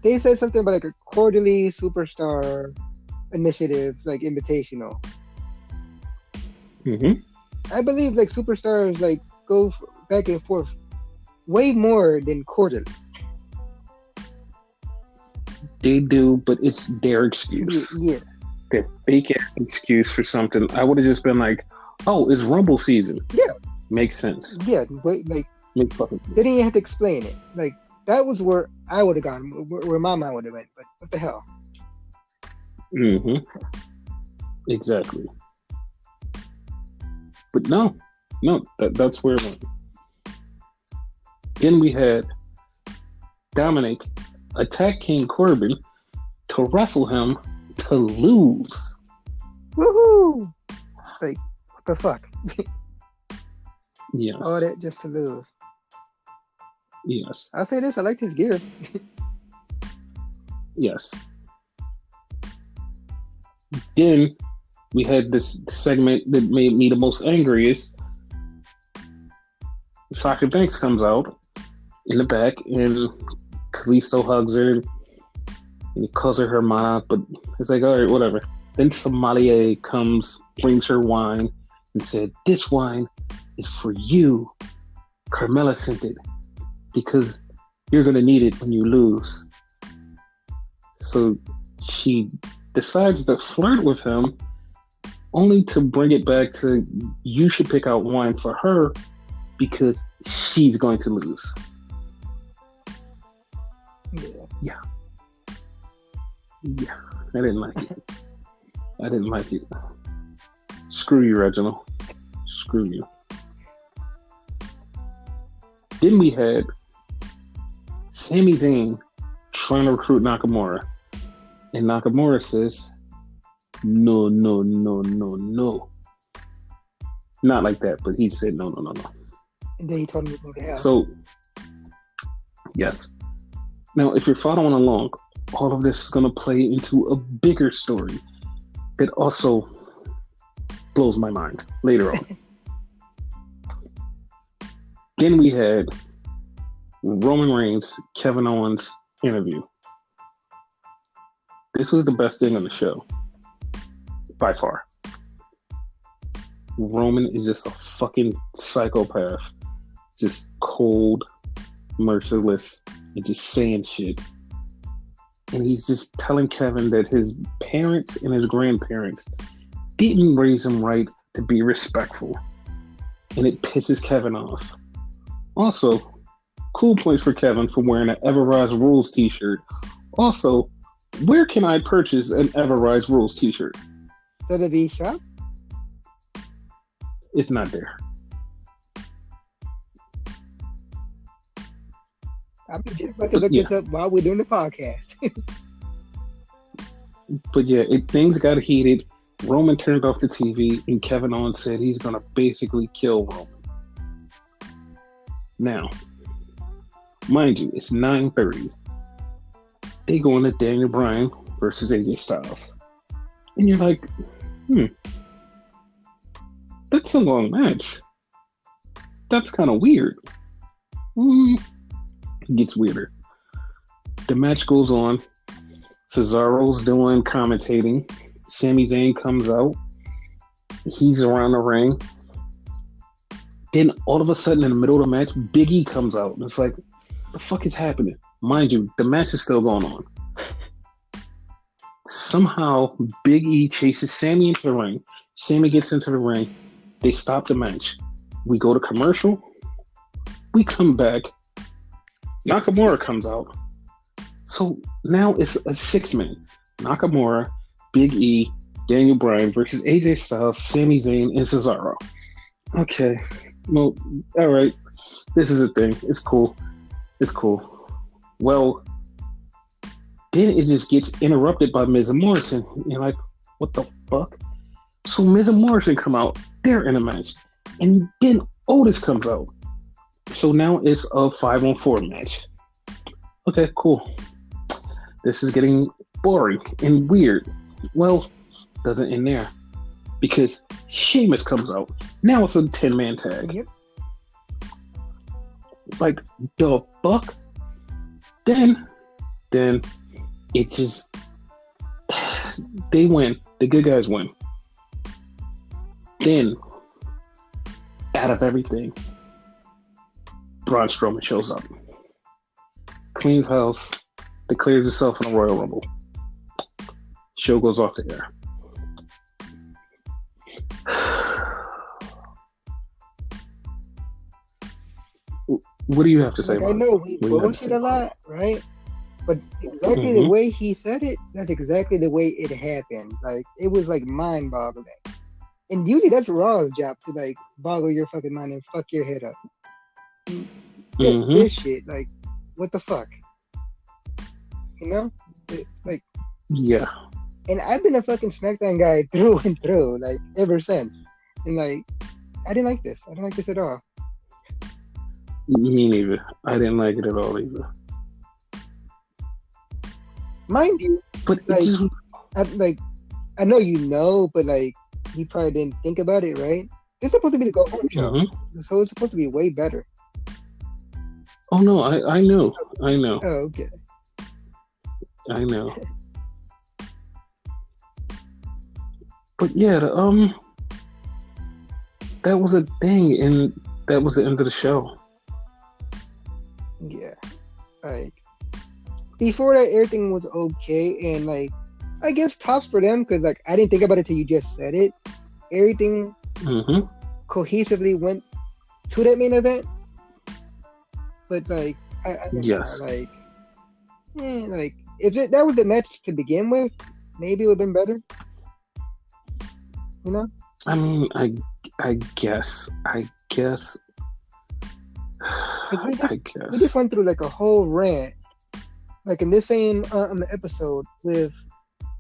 They said something about like a quarterly superstar initiative, like invitational. Mm-hmm. I believe like superstars like go back and forth way more than quarterly. They do, but it's their excuse. Yeah. Their fake ass excuse for something. I would have just been like, "Oh, it's Rumble season." Yeah, makes sense. Yeah, but like Makes fucking sense. they didn't even have to explain it. Like that was where I would have gone, where my mind would have went. But what the hell? Mm-hmm. Exactly. But no, that's where it went. Then we had Dominic attack King Corbin to wrestle him to lose. Woohoo! Like, what the fuck? Yes. All that just to lose. Yes. I'll say this, I liked his gear. Yes. Then we had this segment that made me the most angriest. Sasha Banks comes out in the back and Kalisto hugs her and he calls her Hermana, but it's like, all right, whatever. Then sommelier comes, brings her wine and said, "This wine is for you. Carmella sent it because you're going to need it when you lose." So she decides to flirt with him only to bring it back to, you should pick out wine for her because she's going to lose. Yeah. I didn't like it. Screw you, Reginald. Screw you. Then we had Sami Zayn trying to recruit Nakamura. And Nakamura says, no. Not like that, but he said no. And then he told him to go to hell. So, yes. Now, if you're following along, all of this is going to play into a bigger story that also blows my mind later on. Then we had Roman Reigns, Kevin Owens interview. This was the best thing on the show, by far. Roman is just a fucking psychopath. Just cold, merciless, and just saying shit. And he's just telling Kevin that his parents and his grandparents didn't raise him right to be respectful. And it pisses Kevin off. Also, cool points for Kevin for wearing an Everrise Rules t-shirt. Also, where can I purchase an Everrise Rules t-shirt? WWE shop? It's not there. I'm just about to look this up while we're doing the podcast. But yeah, things got heated. Roman turned off the TV, and Kevin Owens said he's going to basically kill Roman. Now, mind you, it's 9:30. They go into Daniel Bryan versus AJ Styles. And you're like, that's a long match. That's kind of weird. It gets weirder. The match goes on. Cesaro's doing commentating. Sami Zayn comes out. He's around the ring. Then all of a sudden in the middle of the match, Big E comes out. And it's like, what the fuck is happening? Mind you, the match is still going on. Somehow, Big E chases Sammy into the ring. Sammy gets into the ring. They stop the match. We go to commercial. We come back. Nakamura comes out. So now it's a 6-man. Nakamura, Big E, Daniel Bryan versus AJ Styles, Sami Zayn, and Cesaro. Okay. Well, all right. This is a thing. It's cool. It's cool. Well, then it just gets interrupted by Miz and Morrison. You're like, what the fuck? So Miz and Morrison come out. They're in a match. And then Otis comes out. So now it's a 5-on-4 match. Okay, cool. This is getting boring and weird. Well, doesn't end there. Because Sheamus comes out. Now it's a 10-man tag. Yep. Like, the fuck? Then it just... They win. The good guys win. Then, out of everything, Braun Strowman shows up. Cleans house. Declares himself in a Royal Rumble. Show goes off the air. What do you have to say? I know we bullshit a lot, right? But exactly the way he said it, that's exactly the way it happened. Like, it was like mind-boggling. And usually that's Raw's job to like boggle your fucking mind and fuck your head up. This shit, like, what the fuck? You know? Yeah. And I've been a fucking Smackdown guy through and through, like, ever since. And like, I didn't like this. I didn't like this at all. Me neither. I didn't like it at all either. Mind you, but like, I know you know, but like, you probably didn't think about it, right? It's supposed to be the go home show, so it's supposed to be way better. Oh no, I know. Oh, okay. I know. But yeah, that was a thing, and that was the end of the show. Yeah, like, before that, everything was okay, and like, I guess props for them, because like, I didn't think about it till you just said it. Everything cohesively went to that main event, but like, I yes, like, like, if that was the match to begin with, maybe it would have been better. You know? I mean, I guess. We just went through like a whole rant, like in this same episode, with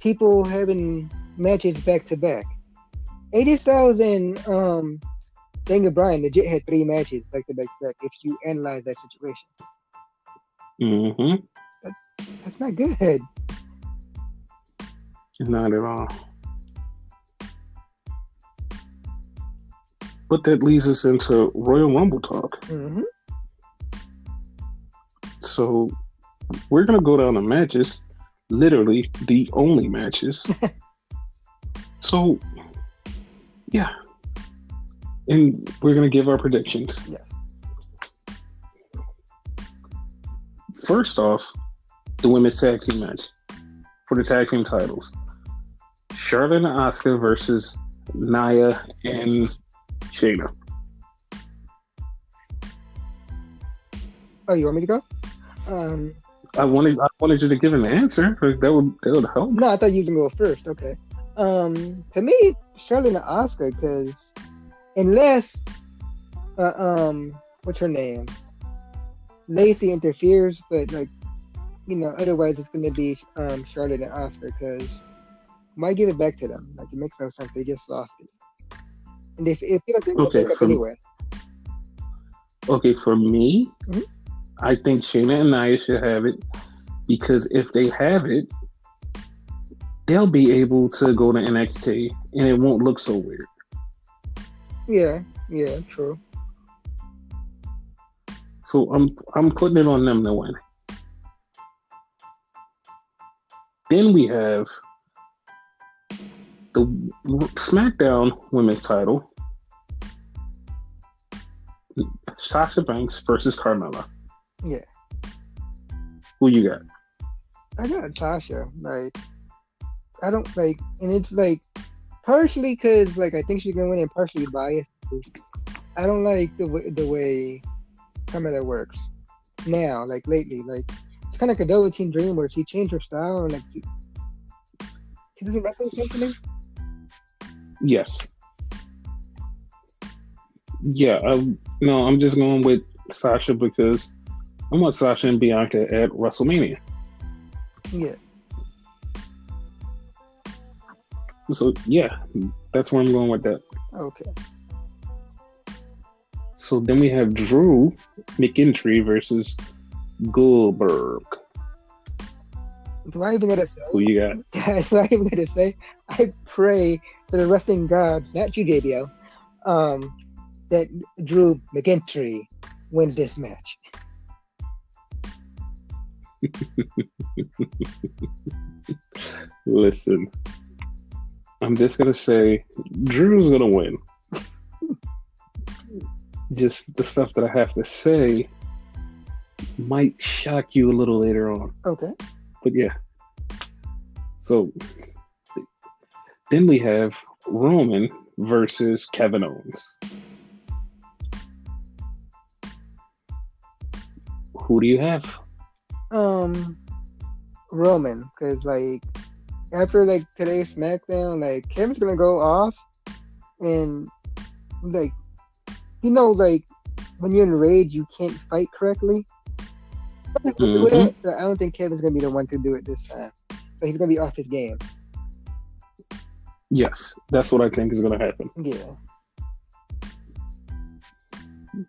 people having matches back to back. AJ Styles and Daniel Bryan legit had 3 matches back to back to back. If you analyze that situation, that's not good. Not at all. But that leads us into Royal Rumble talk. So we're going to go down the matches, literally the only matches. So, yeah. And we're going to give our predictions. Yes. First off, the women's tag team match for the tag team titles. Charlotte and Asuka versus Nia and Shayna. Oh, you want me to go? I wanted you to give an answer. That would help. No, I thought you were gonna go first. Okay. To me, Charlotte and Asuka, because unless what's her name? Lacey interferes, but like, you know, otherwise it's gonna be Charlotte and Asuka, because why give it back to them? Like, it makes no sense. They just lost it. And they feel like they're going to break up anyway. Okay, for me, I think Shayna and Nia should have it, because if they have it, they'll be able to go to NXT and it won't look so weird. Yeah, true. So I'm putting it on them to win. Then we have the Smackdown women's title. Sasha Banks versus Carmella. Yeah. Who you got? I got Sasha. Like, I don't like, and it's like partially because like I think she's gonna win, and partially biased. I don't like the way Carmella works now, like lately. Like it's kind of like a Velveteen Dream where she changed her style and like she doesn't wrestle something. Yes. Yeah. No, I'm just going with Sasha because I want Sasha and Bianca at WrestleMania. Yeah. So yeah, that's where I'm going with that. Okay. So then we have Drew McIntyre versus Goldberg. Do I even gotta say? Who you got? Do I even gotta say? I pray to the wrestling gods, not you, JBL, that Drew McIntyre wins this match. Listen, I'm just gonna say Drew's gonna win. Just the stuff that I have to say might shock you a little later on. Okay. But yeah. So then we have Roman versus Kevin Owens. Who do you have? Roman, because like after like today's SmackDown, like Kevin's gonna go off, and like like when you're in rage, you can't fight correctly. Mm-hmm. I don't think Kevin's gonna be the one to do it this time. So he's gonna be off his game. Yes, that's what I think is gonna happen. Yeah.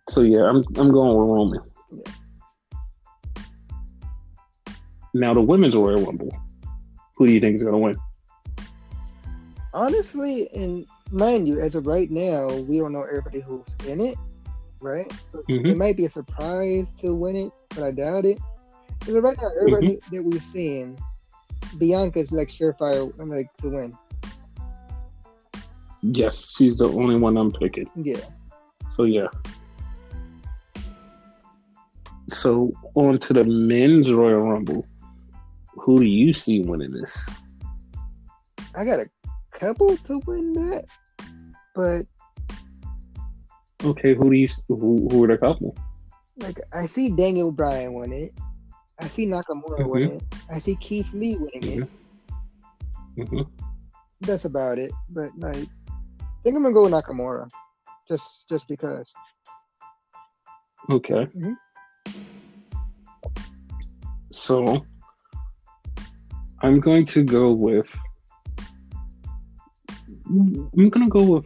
So yeah, I'm going with Roman. Yeah. Now the women's Royal Rumble. Who do you think is gonna win? Honestly, and mind you, as of right now, we don't know everybody who's in it, right? Mm-hmm. It might be a surprise to win it, but I doubt it. Because right now, everybody that we've seen, Bianca's like surefire like to win. Yes, she's the only one I'm picking. Yeah. So yeah. So on to the men's Royal Rumble. Who do you see winning this? I got a couple to win that, but okay, who are the couple? Like I see Daniel Bryan winning it. I see Nakamura winning it. I see Keith Lee winning it. Mm-hmm. That's about it. But like, I think I'm gonna go with Nakamura, just because. Okay. Mm-hmm. So I'm going to go with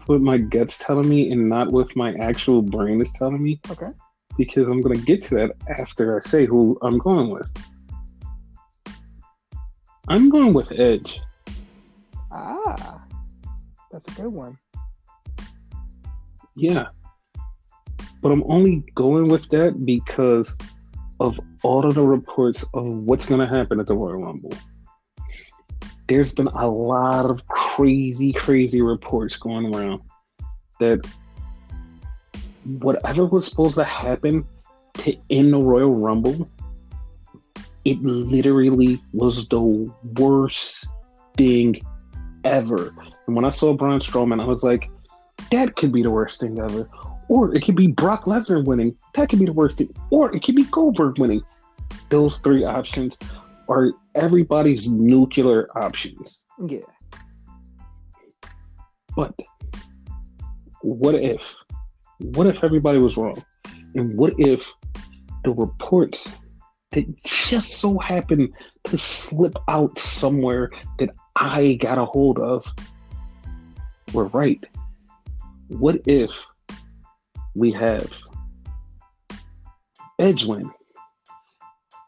what my gut's telling me and not what my actual brain is telling me. Okay. Because I'm going to get to that after I say who I'm going with. I'm going with Edge. Ah, that's a good one. Yeah. But I'm only going with that because of all of the reports of what's going to happen at the Royal Rumble. There's been a lot of crazy reports going around that whatever was supposed to happen to end the Royal Rumble, it literally was the worst thing ever. And when I saw Braun Strowman, I was like, that could be the worst thing ever. Or it could be Brock Lesnar winning. That could be the worst thing. Or it could be Goldberg winning. Those three options are everybody's nuclear options. Yeah. But what if everybody was wrong? And what if the reports that just so happen to slip out somewhere that I got a hold of were right? What if we have Edge win?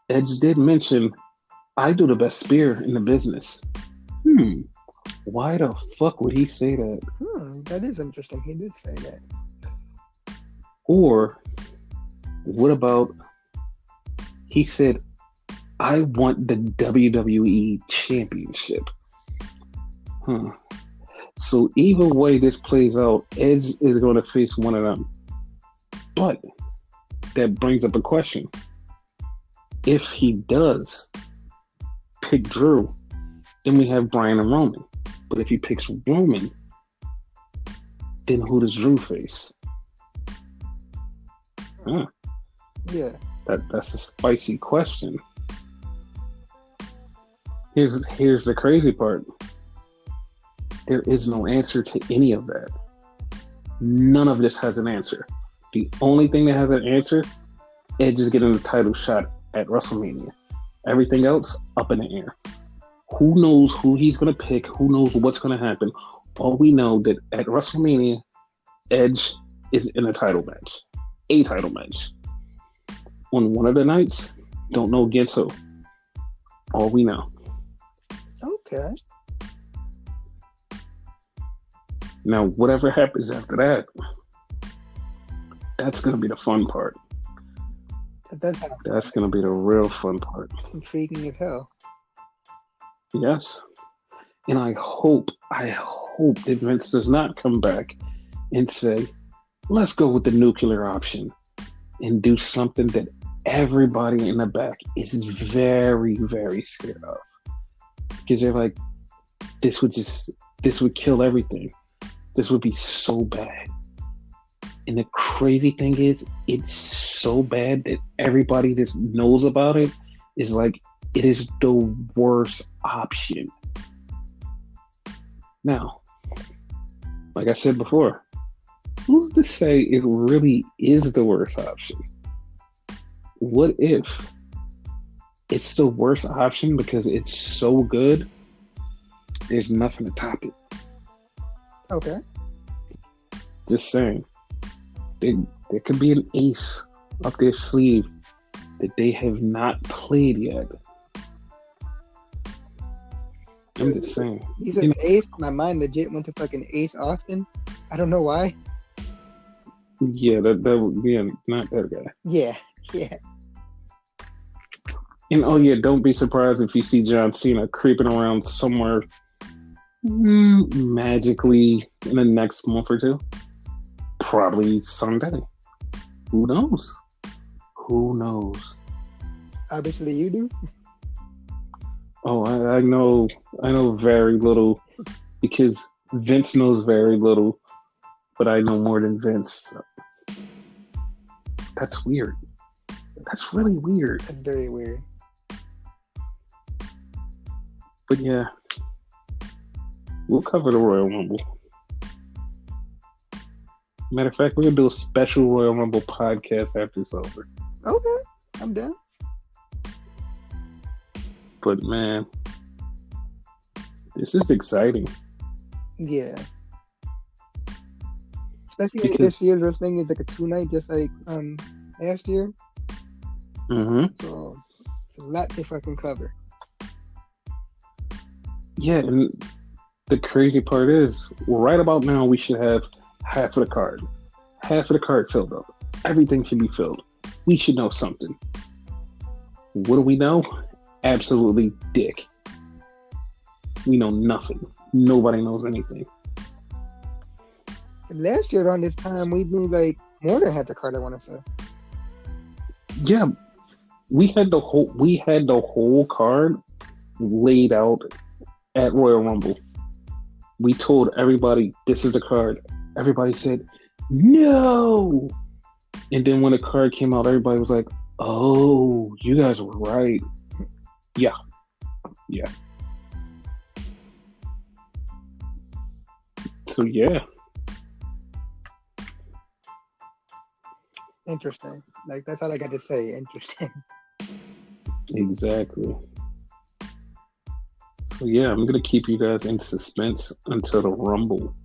Edge did mention, I do the best spear in the business. Why the fuck would he say that? That is interesting. He did say that. Or what about he said, I want the WWE Championship. So either way this plays out, Edge is going to face one of them. But that brings up a question. If he does pick Drew, Then we have Bryan and Roman. But if he picks Roman, then who does Drew face? Huh. Yeah. That's a spicy question. Here's the crazy part. There is no answer to any of that. None of this has an answer. The only thing that has an answer, Edge is getting the title shot at WrestleMania. Everything else, up in the air. Who knows who he's going to pick? Who knows what's going to happen? All we know that at WrestleMania, Edge is in a title match. A title match. On one of the nights, don't know against who. All we know. Okay. Now, whatever happens after that, that's going to be the fun part. That's going to be the real fun part. Intriguing as hell. Yes. And I hope that Vince does not come back and say, let's go with the nuclear option and do something that everybody in the back is very, very scared of. Because they're like, this would kill everything. This would be so bad. And the crazy thing is, it's so bad that everybody just knows about it. Is like, it is the worst option. Now, like I said before, who's to say it really is the worst option? What if it's the worst option because it's so good, there's nothing to top it? Okay. Just saying. There could be an ace up their sleeve that they have not played yet. I'm just saying. You said Ace, my mind legit went to fucking Ace Austin. I don't know why. Yeah, that would be not that guy. Yeah. And don't be surprised if you see John Cena creeping around somewhere magically in the next month or two. Probably Sunday. Who knows? Obviously you do. Oh, I know very little because Vince knows very little, but I know more than Vince. That's weird. That's really weird. That's very weird. But yeah, we'll cover the Royal Rumble. Matter of fact, we're going to do a special Royal Rumble podcast after it's over. Okay, I'm down. But man, this is exciting. Yeah. Especially because this year's wrestling is like a 2-night, just like last year. Mm-hmm. So it's a lot to fucking cover. Yeah, and the crazy part is, right about now, we should have half of the card. Half of the card filled up. Everything should be filled. We should know something. What do we know? Absolutely dick. We know nothing. Nobody knows anything. Last year around this time, we knew like more than half the card, I want to say. Yeah, we had the whole card laid out at Royal Rumble. We told everybody this is the card. Everybody said no, and then when the card came out, everybody was like, "Oh, you guys were right." Yeah. So yeah. Interesting. Like, that's all I got to say. Interesting. Exactly. So yeah, I'm gonna keep you guys in suspense until the Rumble.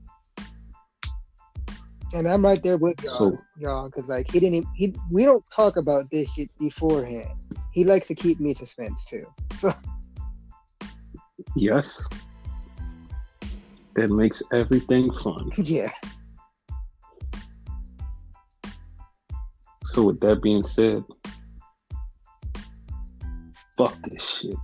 And I'm right there with y'all, because like we don't talk about this shit beforehand. He likes to keep me in suspense too. So yes, that makes everything fun. Yeah. So with that being said, fuck this shit.